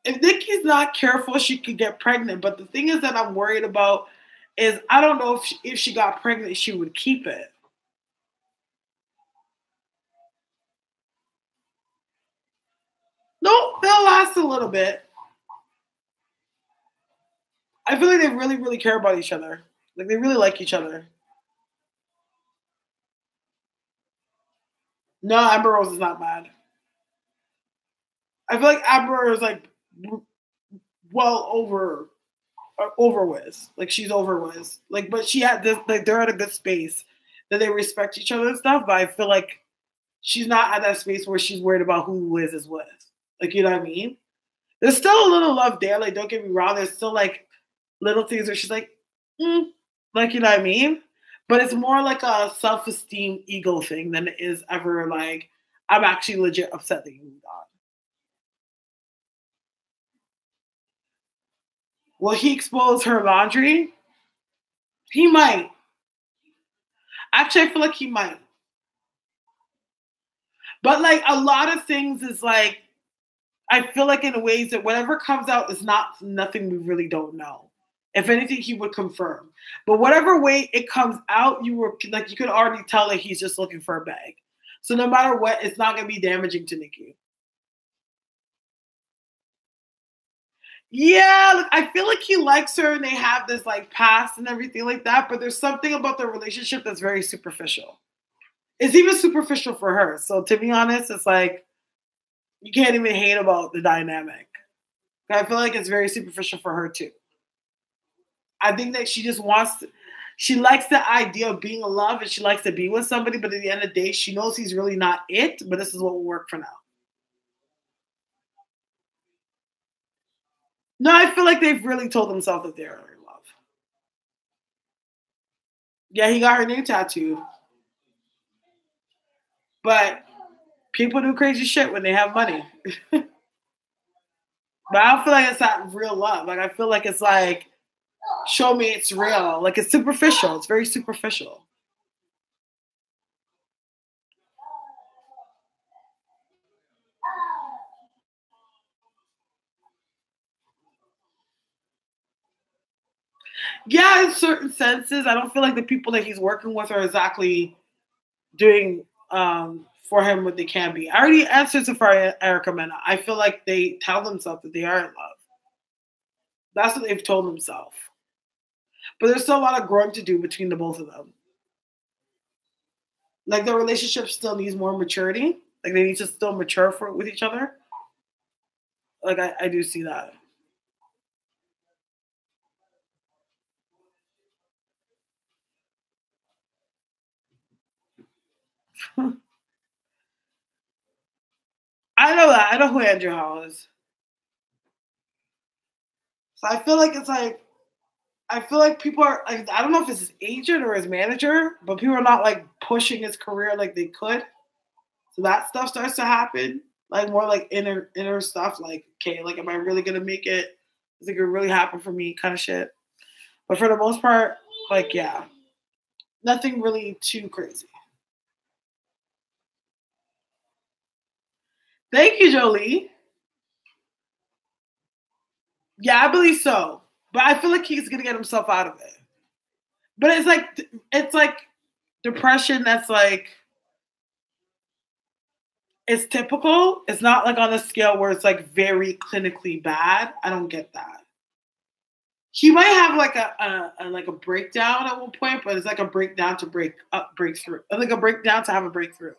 If Nikki's not careful, she could get pregnant. But the thing is that I'm worried about is I don't know if she got pregnant, she would keep it. No, they'll last a little bit. I feel like they really, really care about each other. Like they really like each other. No, Amber Rose is not mad. I feel like Amber is like well over with. Like she's over with. Like, but she had this like they're at a good space that they respect each other and stuff. But I feel like she's not at that space where she's worried about who Wiz is with. Like, you know what I mean? There's still a little love there. Like, don't get me wrong. There's still like little things where she's like, like, you know what I mean? But it's more like a self-esteem ego thing than it is ever like, I'm actually legit upset that you moved on. Will he expose her laundry? He might. Actually, I feel like he might. But like a lot of things is like, I feel like in ways that whatever comes out is not nothing we really don't know. If anything, he would confirm. But whatever way it comes out, you could already tell that he's just looking for a bag. So no matter what, it's not gonna be damaging to Nikki. Yeah, look, I feel like he likes her and they have this like past and everything like that, but there's something about their relationship that's very superficial. It's even superficial for her. So to be honest, it's like you can't even hate about the dynamic. I feel like it's very superficial for her too. I think that she just she likes the idea of being in love and she likes to be with somebody, but at the end of the day, she knows he's really not it, but this is what will work for now. No, I feel like they've really told themselves that they're in love. Yeah, he got her name tattooed. But people do crazy shit when they have money. But I don't feel like it's not real love. Like, I feel like it's like, show me it's real. Like, it's superficial. It's very superficial. Yeah, in certain senses, I don't feel like the people that he's working with are exactly doing for him what they can be. I already answered so far, Erica Mena. I feel like they tell themselves that they are in love. That's what they've told themselves. But there's still a lot of growing to do between the both of them. Like, their relationship still needs more maturity. Like, they need to still mature with each other. Like, I do see that. I know that. I know who Andrew Hall is. So I feel like it's like, I feel like people are, like, I don't know if it's his agent or his manager, but people are not like pushing his career like they could. So that stuff starts to happen. Like, more like inner stuff, like, okay, like, am I really gonna make it? Is it gonna really happen for me? Kind of shit. But for the most part, like, yeah. Nothing really too crazy. Thank you, Jolie. Yeah, I believe so. But I feel like he's gonna get himself out of it. But it's like depression that's like, it's typical. It's not like on a scale where it's like very clinically bad. I don't get that. He might have like a breakdown at one point, but it's like a breakdown to breakthrough. Like a breakdown to have a breakthrough.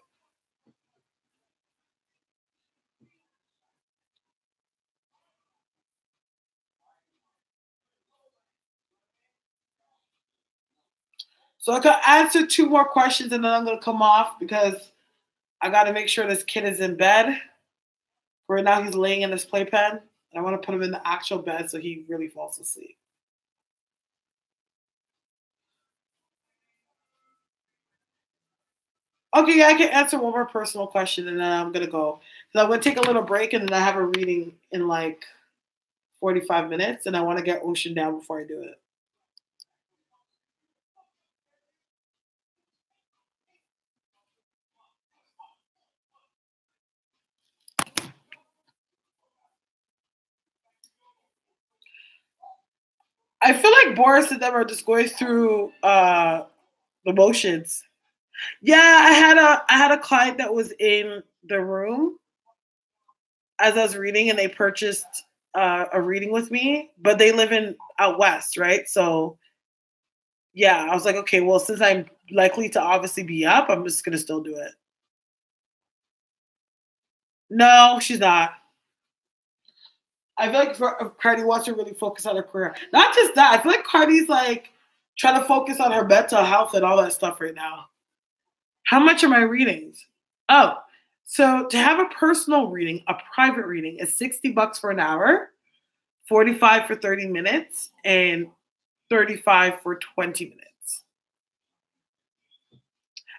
So I could answer two more questions and then I'm gonna come off because I gotta make sure this kid is in bed. Right now he's laying in his playpen. I want to put him in the actual bed so he really falls asleep. Okay, yeah, I can answer one more personal question and then I'm gonna go. So I'm gonna take a little break and then I have a reading in like 45 minutes and I want to get Ocean down before I do it. I feel like Boris and them are just going through the motions. Yeah, I had a client that was in the room as I was reading, and they purchased a reading with me, but they live in out west, right? So yeah, I was like, okay, well, since I'm likely to obviously be up, I'm just gonna still do it. No, she's not. I feel like Cardi wants to really focus on her career. Not just that. I feel like Cardi's like trying to focus on her mental health and all that stuff right now. How much are my readings? Oh, so to have a personal reading, a private reading is $60 for an hour, 45 for 30 minutes, and 35 for 20 minutes.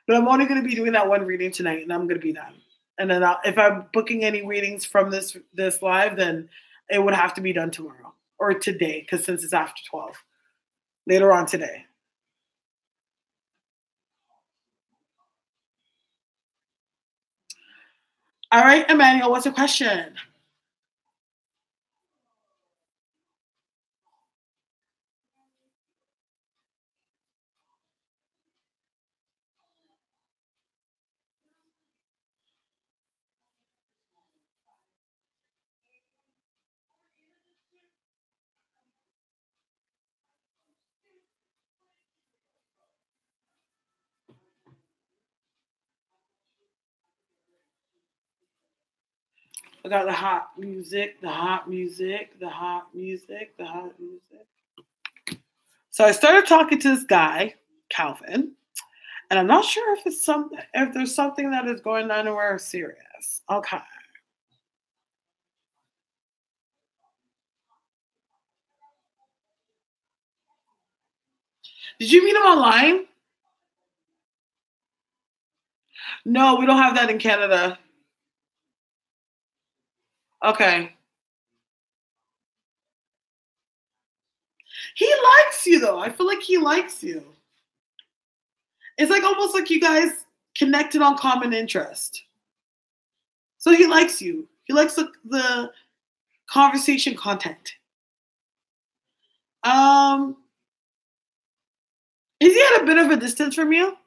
But I'm only going to be doing that one reading tonight, and I'm going to be done. And then if I'm booking any readings from this live, then it would have to be done tomorrow or today, because since it's after 12, later on today. All right, Emmanuel, what's your question? I got the hot music, the hot music, the hot music, the hot music. So I started talking to this guy, Calvin, and I'm not sure if there's something that is going on anywhere serious. Okay. Did you meet him online? No, we don't have that in Canada. Okay. He likes you though. I feel like he likes you. It's like almost like you guys connected on common interest. So he likes you. He likes the conversation content. Um, is he at a bit of a distance from you?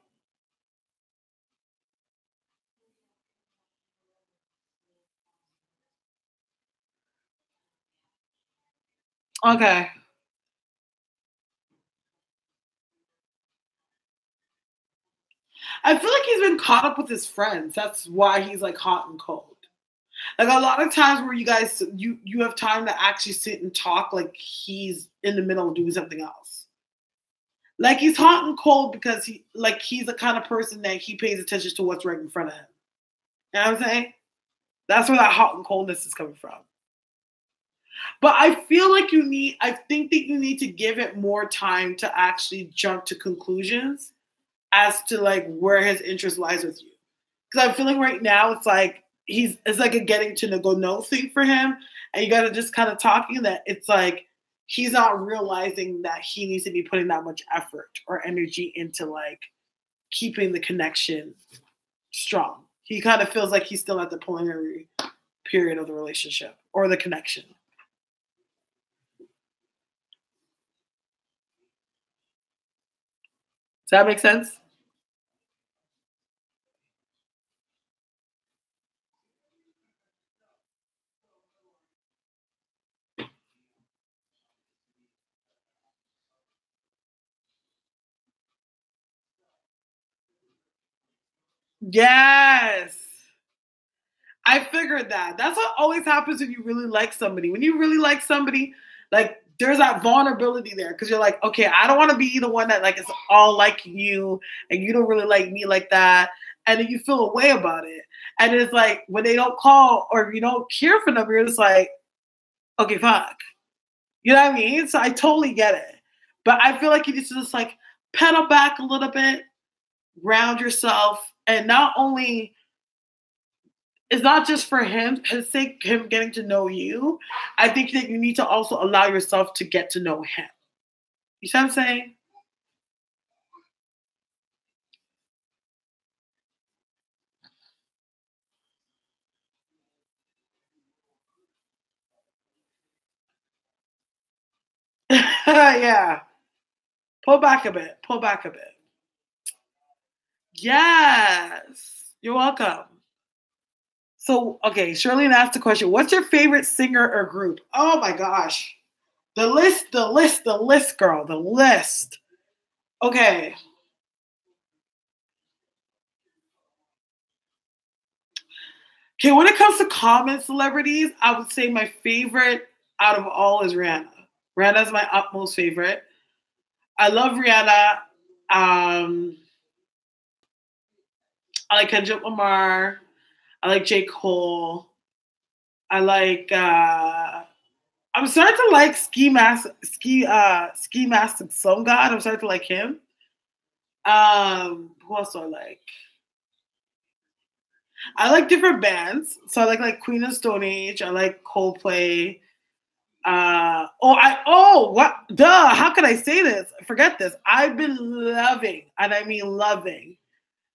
Okay. I feel like he's been caught up with his friends. That's why he's like hot and cold. Like a lot of times where you guys you have time to actually sit and talk, like he's in the middle of doing something else. Like he's hot and cold because he's the kind of person that he pays attention to what's right in front of him. You know what I'm saying? That's where that hot and coldness is coming from. But I feel like I think that you need to give it more time to actually jump to conclusions as to like where his interest lies with you. Because I feel like right now it's like a getting to go know thing for him. And you got to just kind of talking that it's like he's not realizing that he needs to be putting that much effort or energy into like keeping the connection strong. He kind of feels like he's still at the preliminary period of the relationship or the connection. Does that make sense? Yes. I figured that. That's what always happens when you really like somebody. When you really like somebody, like there's that vulnerability there because you're like, okay, I don't want to be the one that like is all liking you and you don't really like me like that. And then you feel a way about it. And it's like when they don't call or if you don't hear from them, you're just like, okay, fuck. You know what I mean? So I totally get it. But I feel like you need to just like pedal back a little bit, ground yourself, and not only it's not just for his sake, him getting to know you. I think that you need to also allow yourself to get to know him. You see what I'm saying? Yeah. Pull back a bit. Pull back a bit. Yes. You're welcome. So, okay, Shirley asked the question, what's your favorite singer or group? Oh my gosh. The list, girl. The list. Okay. Okay, when it comes to common celebrities, I would say my favorite out of all is Rihanna. Rihanna's my utmost favorite. I love Rihanna. I like Kendrick Lamar. I like J. Cole. I like I'm starting to like Ski Mask Some God. I'm starting to like him. Who else do I like? I like different bands. So I like Queen of Stone Age. I like Coldplay. What duh, how could I say this? Forget this. I've been loving, and I mean loving,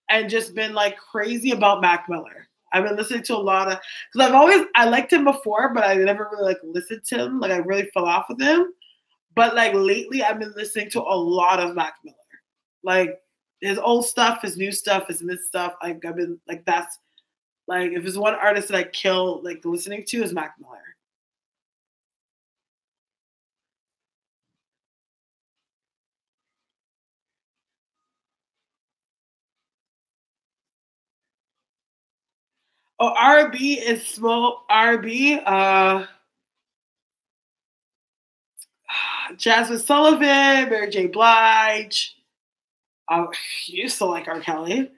and just been like crazy about Mac Miller. I've been listening to a lot of because I liked him before, but I never really like listened to him. Like I really fell off with him. But like lately I've been listening to a lot of Mac Miller. Like his old stuff, his new stuff, his mid stuff. Like I've been like that's like if there's one artist that I kill like listening to is Mac Miller. Oh, R&B is slow R&B. Jasmine Sullivan, Mary J. Blige. I used to like R. Kelly.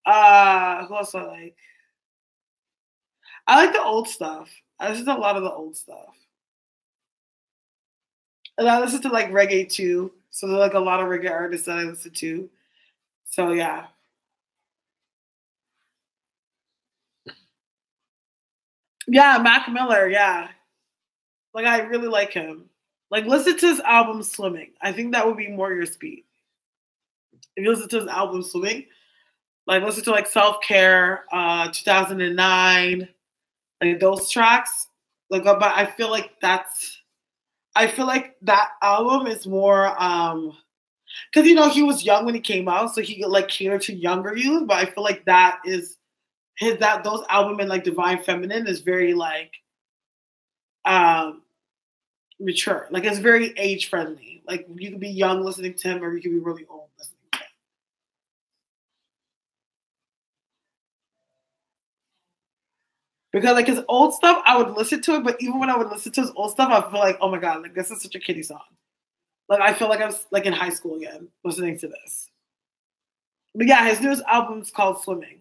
Who else do I like? I like the old stuff. I listen to a lot of the old stuff. And I listen to like reggae too. So there's like a lot of reggae artists that I listen to. So yeah. Yeah, Mac Miller, yeah. Like I really like him. Like listen to his album Swimming. I think that would be more your speed. If you listen to his album Swimming, like listen to like Self Care, 2009, like those tracks. Like but I feel like that album is more because you know he was young when he came out, so he could like cater to younger youth. But I feel like that is those album and like Divine Feminine is very like um mature. Like it's very age friendly. Like you could be young listening to him, or you could be really old listening to him. Because like his old stuff, I would listen to it, but even when I would listen to his old stuff, I feel like, oh my god, like this is such a kiddie song. Like I feel like I was like in high school again listening to this. But yeah, his newest album is called Swimming.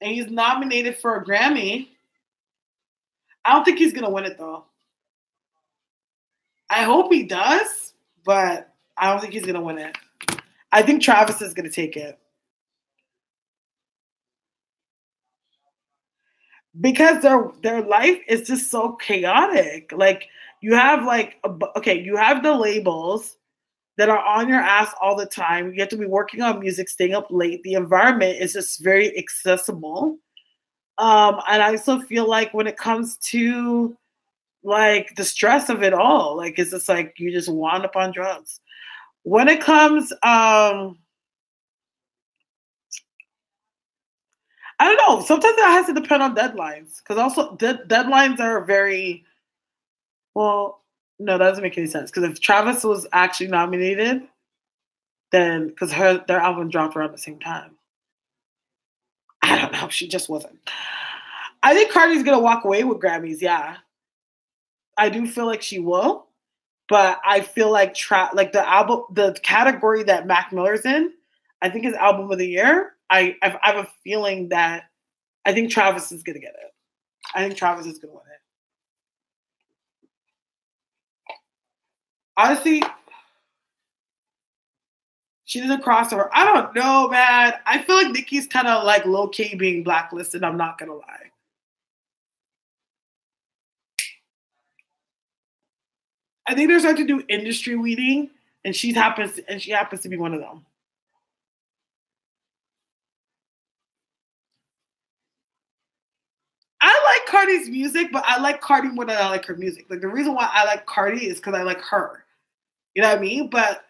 And he's nominated for a Grammy. I don't think he's gonna win it though. I hope he does, but I don't think he's gonna win it. I think Travis is gonna take it. Because their life is just so chaotic. Like you have you have the labels that are on your ass all the time. You have to be working on music, staying up late. The environment is just very accessible. And I also feel like when it comes to like the stress of it all, like it's just like you just wound up on drugs. When it comes, I don't know. Sometimes that has to depend on deadlines because also deadlines are very well. No, that doesn't make any sense because if Travis was actually nominated, then because their album dropped around the same time. I don't know. She just wasn't. I think Cardi's gonna walk away with Grammys. Yeah, I do feel like she will, but I feel like like the category that Mac Miller's in, I think his album of the year. I have a feeling that I think Travis is gonna get it. I think Travis is gonna win it. Honestly, she did a crossover. I don't know, man. I feel like Nicki's kind of like low key being blacklisted. I'm not gonna lie. I think they're starting to do industry weeding, and she happens to be one of them. I like Cardi's music, but I like Cardi more than I like her music. Like the reason why I like Cardi is because I like her. You know what I mean? But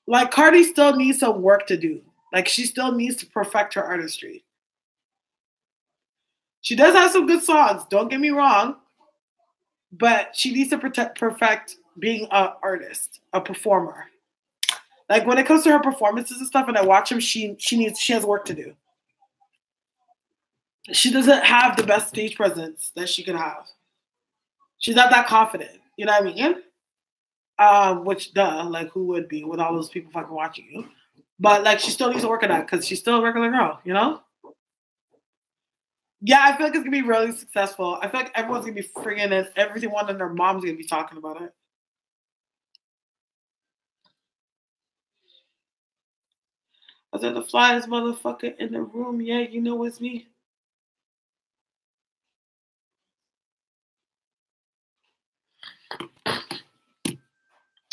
like Cardi still needs some work to do. Like she still needs to perfect her artistry. She does have some good songs. Don't get me wrong, but she needs to perfect being an artist, a performer. Like when it comes to her performances and stuff, and I watch them, she has work to do. She doesn't have the best stage presence that she could have. She's not that confident. You know what I mean? Which duh, like who would be with all those people fucking watching you? But like, she still needs to work on that because she's still a regular girl, you know? Yeah, I feel like it's gonna be really successful. I feel like everyone's gonna be friggin' it. Everyone and their mom's gonna be talking about it. I said the flyest motherfucker in the room. Yeah, you know it's me.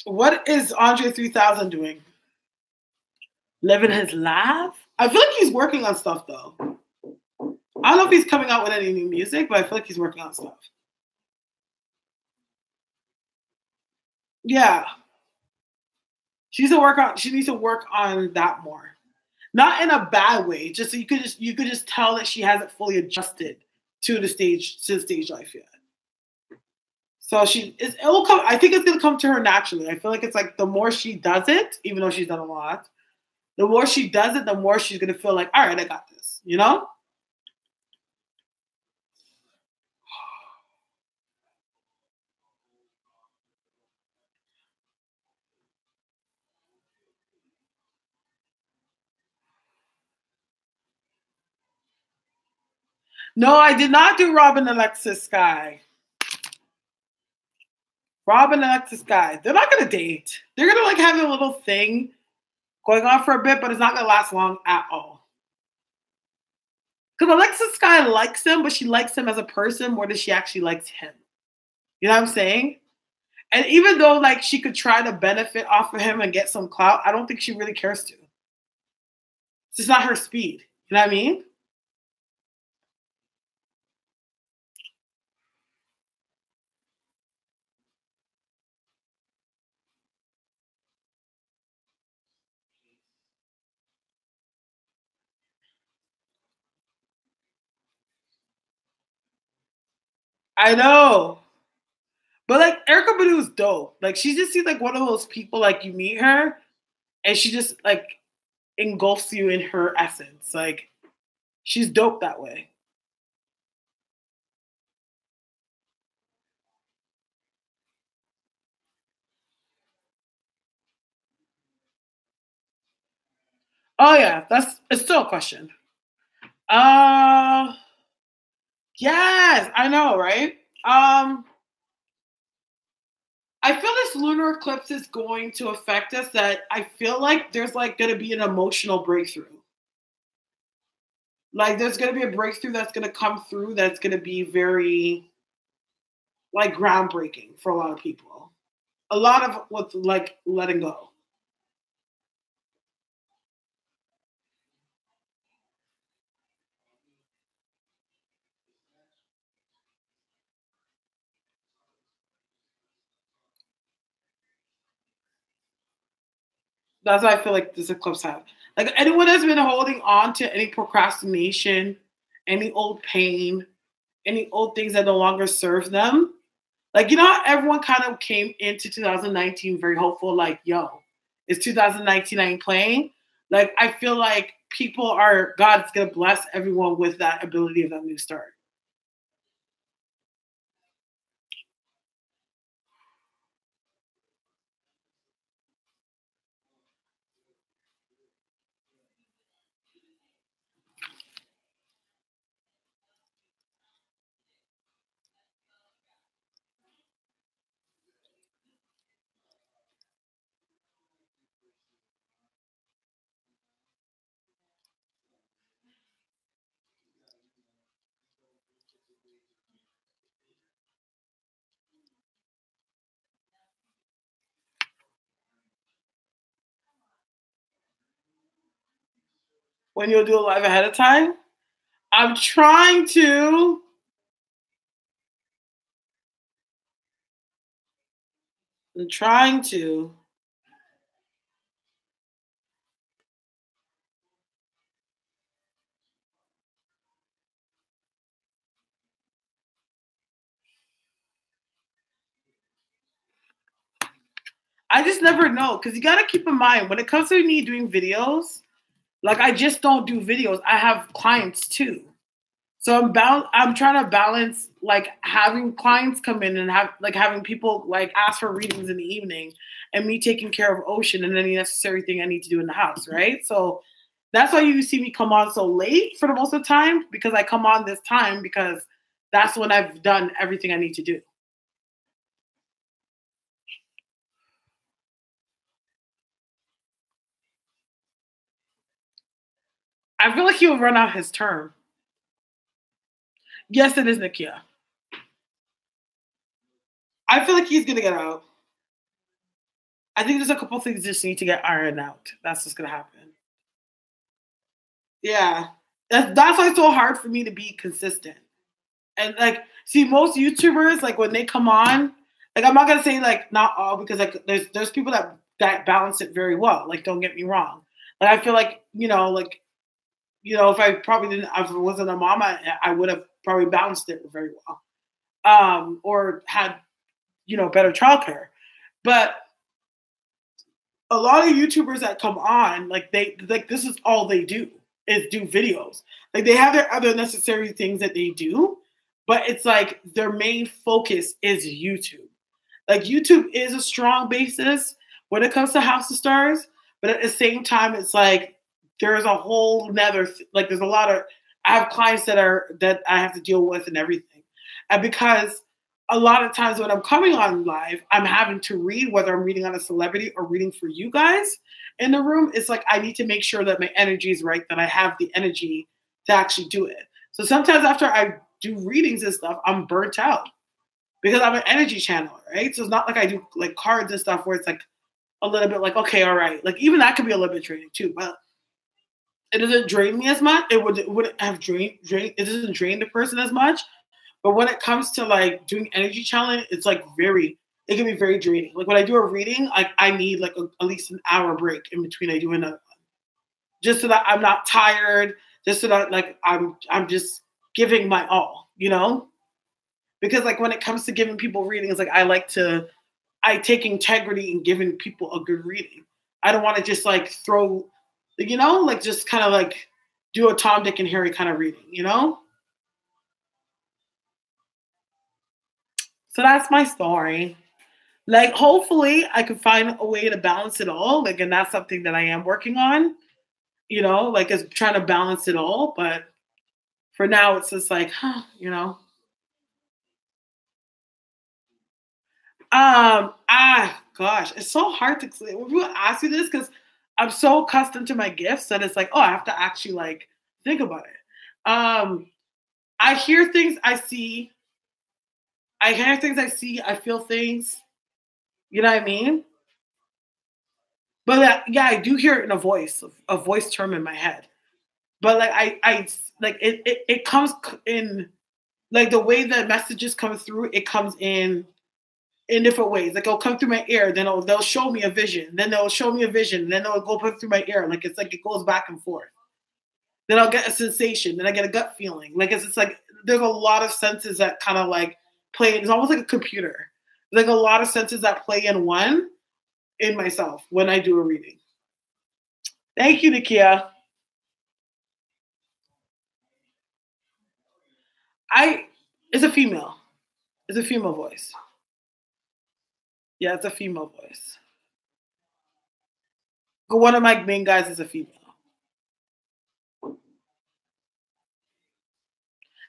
What is Andre 3000 doing? Living his life? I feel like he's working on stuff though. I don't know if he's coming out with any new music, but I feel like he's working on stuff. Yeah. She needs to work on that more. Not in a bad way. Just so you could just tell that she hasn't fully adjusted to the stage life yet. So it will come. I think it's gonna come to her naturally. I feel like it's like the more she does it, even though she's done a lot, the more she does it, the more she's gonna feel like, all right, I got this. You know? No, I did not do Robin, Alexis, Skye. Robin, Alexis, Skye. They're not gonna date. They're gonna like have a little thing going on for a bit, but it's not gonna last long at all. Because Alexis Skye likes him, but she likes him as a person more than she actually likes him. You know what I'm saying? And even though like she could try to benefit off of him and get some clout, I don't think she really cares to. It's just not her speed. You know what I mean? I know. But like Erica Badu is dope. Like she just seems like one of those people like you meet her and she just like engulfs you in her essence. Like she's dope that way. Oh yeah, it's still a question. Uh yes, I know, right? I feel this lunar eclipse is going to affect us that I feel like there's like going to be an emotional breakthrough. Like there's going to be a breakthrough that's going to come through that's going to be very like groundbreaking for a lot of people. A lot of what's like letting go. That's what I feel like this eclipse has. Like anyone that's been holding on to any procrastination, any old pain, any old things that no longer serve them. Like, you know how everyone kind of came into 2019 very hopeful, like, yo, it's 2019, I ain't playing. Like, I feel like God's going to bless everyone with that ability of that new start. When you'll do it live ahead of time, I'm trying to. I'm trying to. I just never know because you got to keep in mind when it comes to me doing videos, like I just don't do videos. I have clients too. So I'm trying to balance like having clients come in and having people like ask for readings in the evening and me taking care of Ocean and any necessary thing I need to do in the house, right? So that's why you see me come on so late for the most of the time, because I come on this time because that's when I've done everything I need to do. I feel like he'll run out his term. Yes, it is Nakia. I feel like he's gonna get out. I think there's a couple things just need to get ironed out. That's what's gonna happen. Yeah. That's why it's so hard for me to be consistent. And like, see, most YouTubers, like when they come on, like I'm not gonna say like not all, because like there's people that balance it very well. Like, don't get me wrong. Like I feel like, if I probably didn't, if I wasn't a mom, I would have probably balanced it very well. Or had, better childcare. But a lot of YouTubers that come on, like this is all they do is do videos. Like they have their other necessary things that they do, but it's like their main focus is YouTube. Like YouTube is a strong basis when it comes to House of Starres, but at the same time, it's like there's a whole nether, like there's a lot of, I have clients that I have to deal with and everything. And because a lot of times when I'm coming on live, I'm having to read, whether I'm reading on a celebrity or reading for you guys in the room. It's like I need to make sure that my energy is right, that I have the energy to actually do it. So sometimes after I do readings and stuff, I'm burnt out because I'm an energy channeler, right? So it's not like I do like cards and stuff where it's like a little bit like, okay, all right. Like even that could be a little bit draining too, but it doesn't drain me as much. It wouldn't have it doesn't drain the person as much. But when it comes to like doing energy challenge, it's like it can be very draining. Like when I do a reading, like I need like at least an hour break in between I do another one, just so that I'm not tired, just so that like I'm just giving my all, because like when it comes to giving people readings, like I take integrity in giving people a good reading. I don't want to just like throw, like just kind of like do a Tom, Dick, and Harry kind of reading, So that's my story. Like, hopefully, I can find a way to balance it all. Like, and that's something that I am working on. Like, is trying to balance it all. But for now, it's just like, Gosh, it's so hard to when people ask you this because I'm so accustomed to my gifts that it's like, oh, I have to actually like think about it. I hear things, I see. I hear things, I see. I feel things. You know what I mean? But yeah, I do hear it in a voice term in my head. But like I like it comes in like the way the messages come through. It comes in different ways. Like it'll come through my ear, then they'll show me a vision, then they'll show me a vision, then they'll go through my ear. Like it's like it goes back and forth. Then I'll get a sensation, then I get a gut feeling. Like it's like there's a lot of senses that kind of like play. It's almost like a computer. Like a lot of senses that play in myself when I do a reading. Thank you, Nakia. It's a female. It's a female voice. Yeah, it's a female voice. One of my main guys is a female.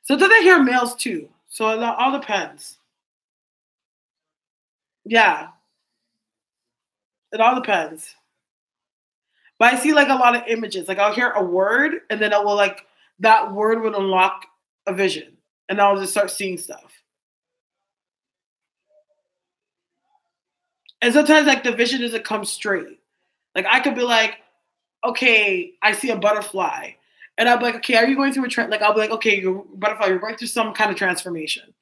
So then I hear males too. So it all depends. Yeah, it all depends. But I see like a lot of images. Like I'll hear a word and then it will like that word would unlock a vision. And I'll just start seeing stuff. And sometimes like the vision doesn't come straight. Like I could be like, okay, I see a butterfly. And I'll be like, okay, are you going through like I'll be like, okay, you're butterfly, you're going through some kind of transformation.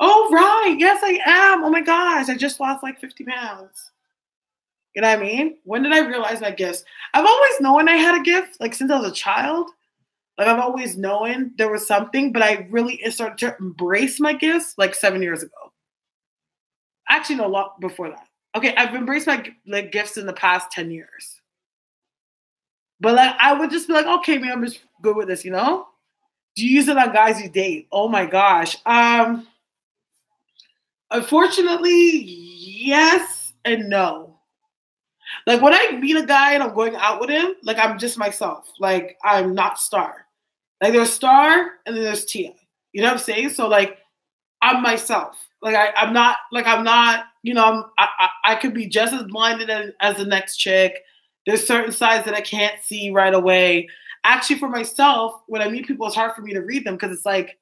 Oh, right. Yes, I am. Oh my gosh. I just lost like 50 pounds. You know what I mean? When did I realize my gifts? I've always known I had a gift, like since I was a child. Like I've always known there was something, but I really started to embrace my gifts like 7 years ago. Actually, no, a lot before that. Okay, I've embraced my like gifts in the past 10 years. But like I would just be like, okay, maybe I'm just good with this, Do you use it on guys you date? Oh my gosh. Unfortunately, yes and no. Like when I meet a guy and I'm going out with him, like I'm just myself. Like I'm not Starre. Like there's Starre and then there's Tia. You know what I'm saying? So like I'm myself. Like I'm not, I could be just as blinded as the next chick. There's certain sides that I can't see right away. Actually, for myself, when I meet people, it's hard for me to read them because it's like,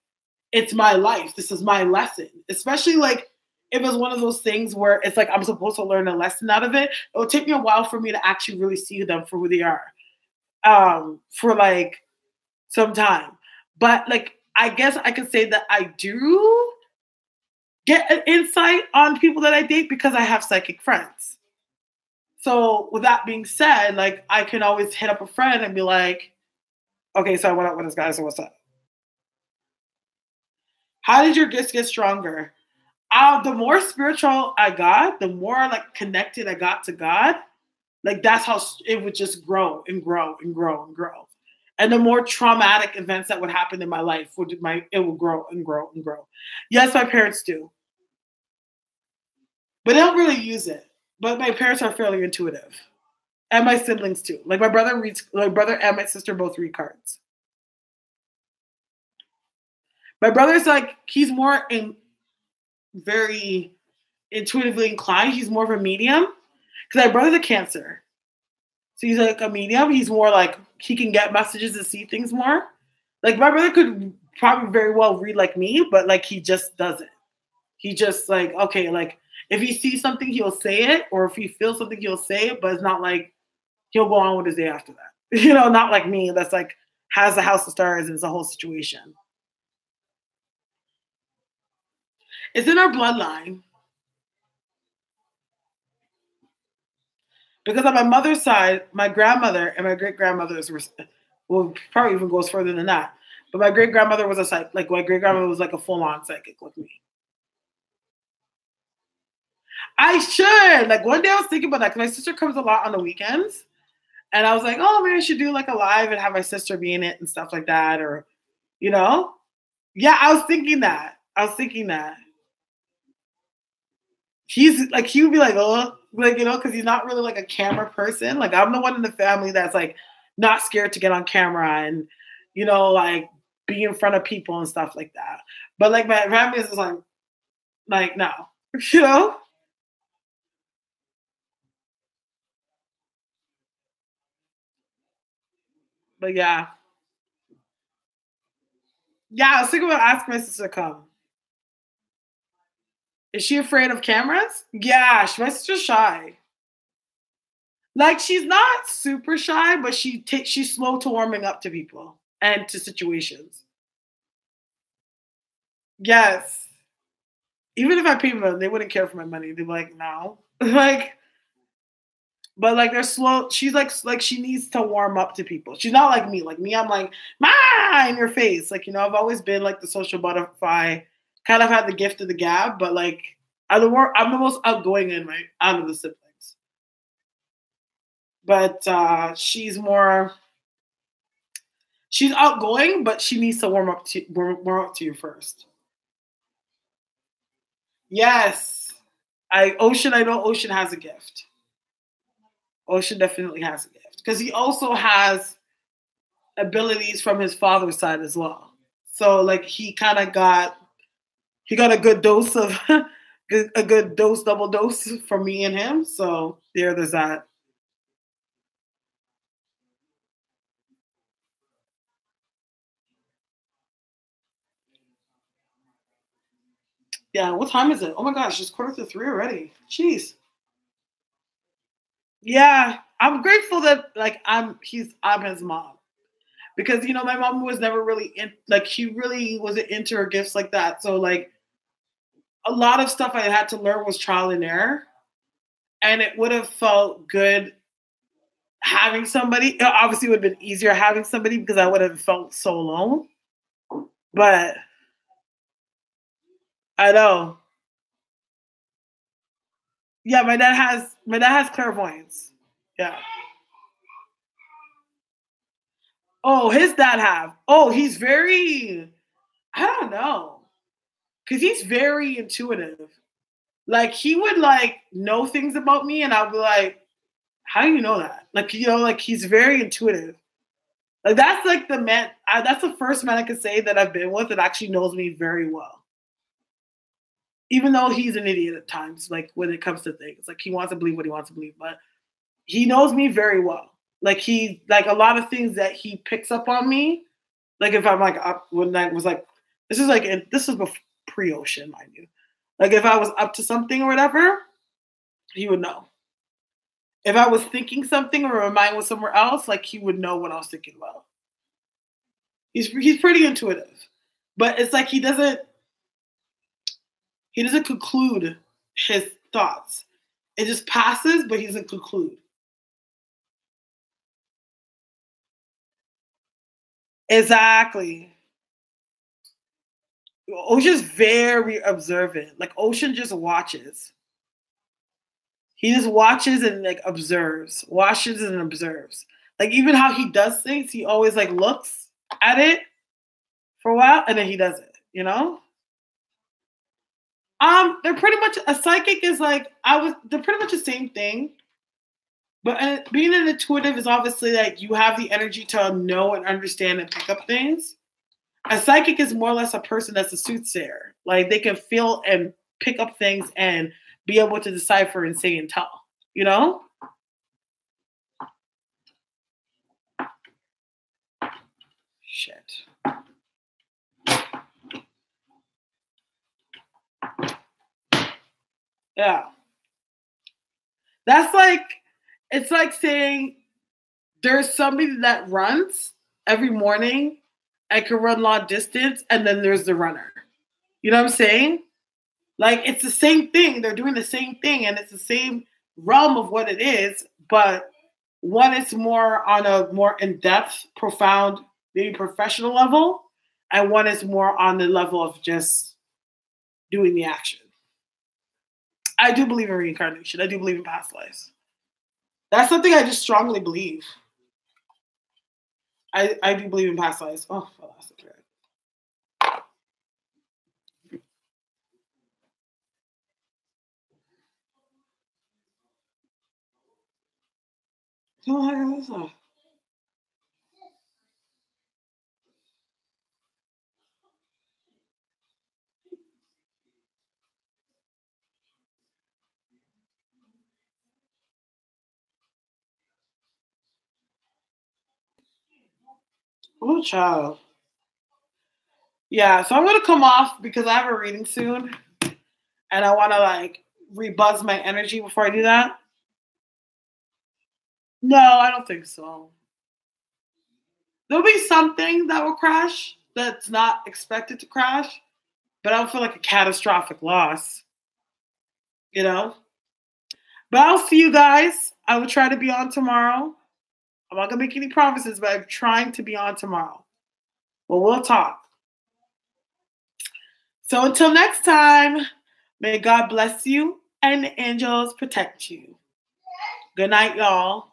it's my life. This is my lesson. Especially like if it's one of those things where it's like I'm supposed to learn a lesson out of it. It'll take me a while for me to actually really see them for who they are. For like some time. But like I guess I could say that I do get an insight on people that I date because I have psychic friends. So with that being said, like I can always hit up a friend and be like, okay, so I went out with this guy, so what's up? How did your gifts get stronger? The more spiritual I got, the more like connected I got to God. Like that's how it would just grow and grow and grow and grow. And the more traumatic events that would happen in my life it would grow and grow and grow. Yes, my parents do, but they don't really use it. But my parents are fairly intuitive, and my siblings too. Like my brother and my sister both read cards. My brother's like he's more very intuitively inclined. He's more of a medium because my brother's a Cancer, so he's like a medium. He's more like he can get messages and see things more. Like my brother could probably very well read like me, but like he just doesn't. He just like okay, like if he sees something, he'll say it, or if he feels something, he'll say it. But it's not like he'll go on with his day after that. Not like me. That's like has the house of stars and it's a whole situation. It's in our bloodline. Because on my mother's side, my grandmother and my great grandmothers were, well, probably even goes further than that. But my great grandmother was a psychic, like my great grandmother was like a full on psychic with me. I should. Like one day I was thinking about that because my sister comes a lot on the weekends. And I was like, oh, maybe I should do like a live and have my sister be in it and stuff like that. Or, you know? Yeah, I was thinking that. He's like, he would be like, oh, like, because he's not really like a camera person. Like, I'm the one in the family that's like not scared to get on camera and, like be in front of people and stuff like that. But like, my family is like, no, you know? But yeah. Yeah, I was thinking about asking my sister to come. Is she afraid of cameras? Yeah, my sister's shy. Like she's not super shy, but she's slow to warming up to people and to situations. Yes. Even if I pay them, they wouldn't care for my money. They'd be like, no. like, but like they're slow. She's like she needs to warm up to people. She's not like me. Like me, I'm like, ma in your face. Like, I've always been like the social butterfly, kind of had the gift of the gab, but like I'm the most outgoing out of the siblings. But she's outgoing, but she needs to warm up to you first. Yes. I know Ocean has a gift. Ocean definitely has a gift. Because he also has abilities from his father's side as well. So like he got a good dose of a good dose, double dose from me and him. So there's that. Yeah, what time is it? Oh my gosh, it's 2:45 already. Jeez. Yeah, I'm grateful that like I'm his mom because my mom was never really she really wasn't into her gifts like that. So like a lot of stuff I had to learn was trial and error, and it would have felt good having somebody. Obviously, it would have been easier having somebody because I would have felt so alone. But I know. Yeah, my dad has clairvoyance. Yeah. Oh, his dad have. Oh, he's very, I don't know. Because he's very intuitive. Like, he would, like, know things about me, and I'll be like, how do you know that? Like, you know, like, he's very intuitive. Like, that's, like, the man, that's the first man I could say that I've been with that actually knows me very well. Even though he's an idiot at times, like, when it comes to things. Like, he wants to believe what he wants to believe, but he knows me very well. Like, like, a lot of things that he picks up on me, like, if I'm, like, up, when I was, like, this is pre-ocean, mind you. Like, if I was up to something or whatever, he would know. If I was thinking something or my mind was somewhere else, like, he would know what I was thinking about. He's pretty intuitive. But it's like he doesn't conclude his thoughts. It just passes, but he doesn't conclude. Exactly. Ocean's very observant. Like, Ocean just watches. He just watches and, like, observes. Watches and observes. Like, even how he does things, he always, like, looks at it for a while and then he does it, you know? They're pretty much, a psychic is like, they're pretty much the same thing. But being an intuitive is obviously like you have the energy to know and understand and pick up things. A psychic is more or less a person that's a soothsayer. Like, they can feel and pick up things and be able to decipher and say and tell, you know? Shit. Yeah. That's like, it's like saying there's somebody that runs every morning and can run long distance, and then there's the runner. You know what I'm saying? Like, it's the same thing. They're doing the same thing, and it's the same realm of what it is, but one is more on a more in-depth, profound, maybe professional level, and one is more on the level of just doing the action. I do believe in reincarnation. I do believe in past lives. That's something I just strongly believe. I do believe in past lives. Oh, I lost the thread. Oh, child. Yeah, so I'm gonna come off because I have a reading soon, and I want to, like, rebuzz my energy before I do that. No, I don't think so. There'll be something that will crash that's not expected to crash, but I don't feel like a catastrophic loss, you know? But I'll see you guys. I will try to be on tomorrow. I'm not gonna make any promises, but I'm trying to be on tomorrow. Well, we'll talk. So until next time, may God bless you and the angels protect you. Good night, y'all.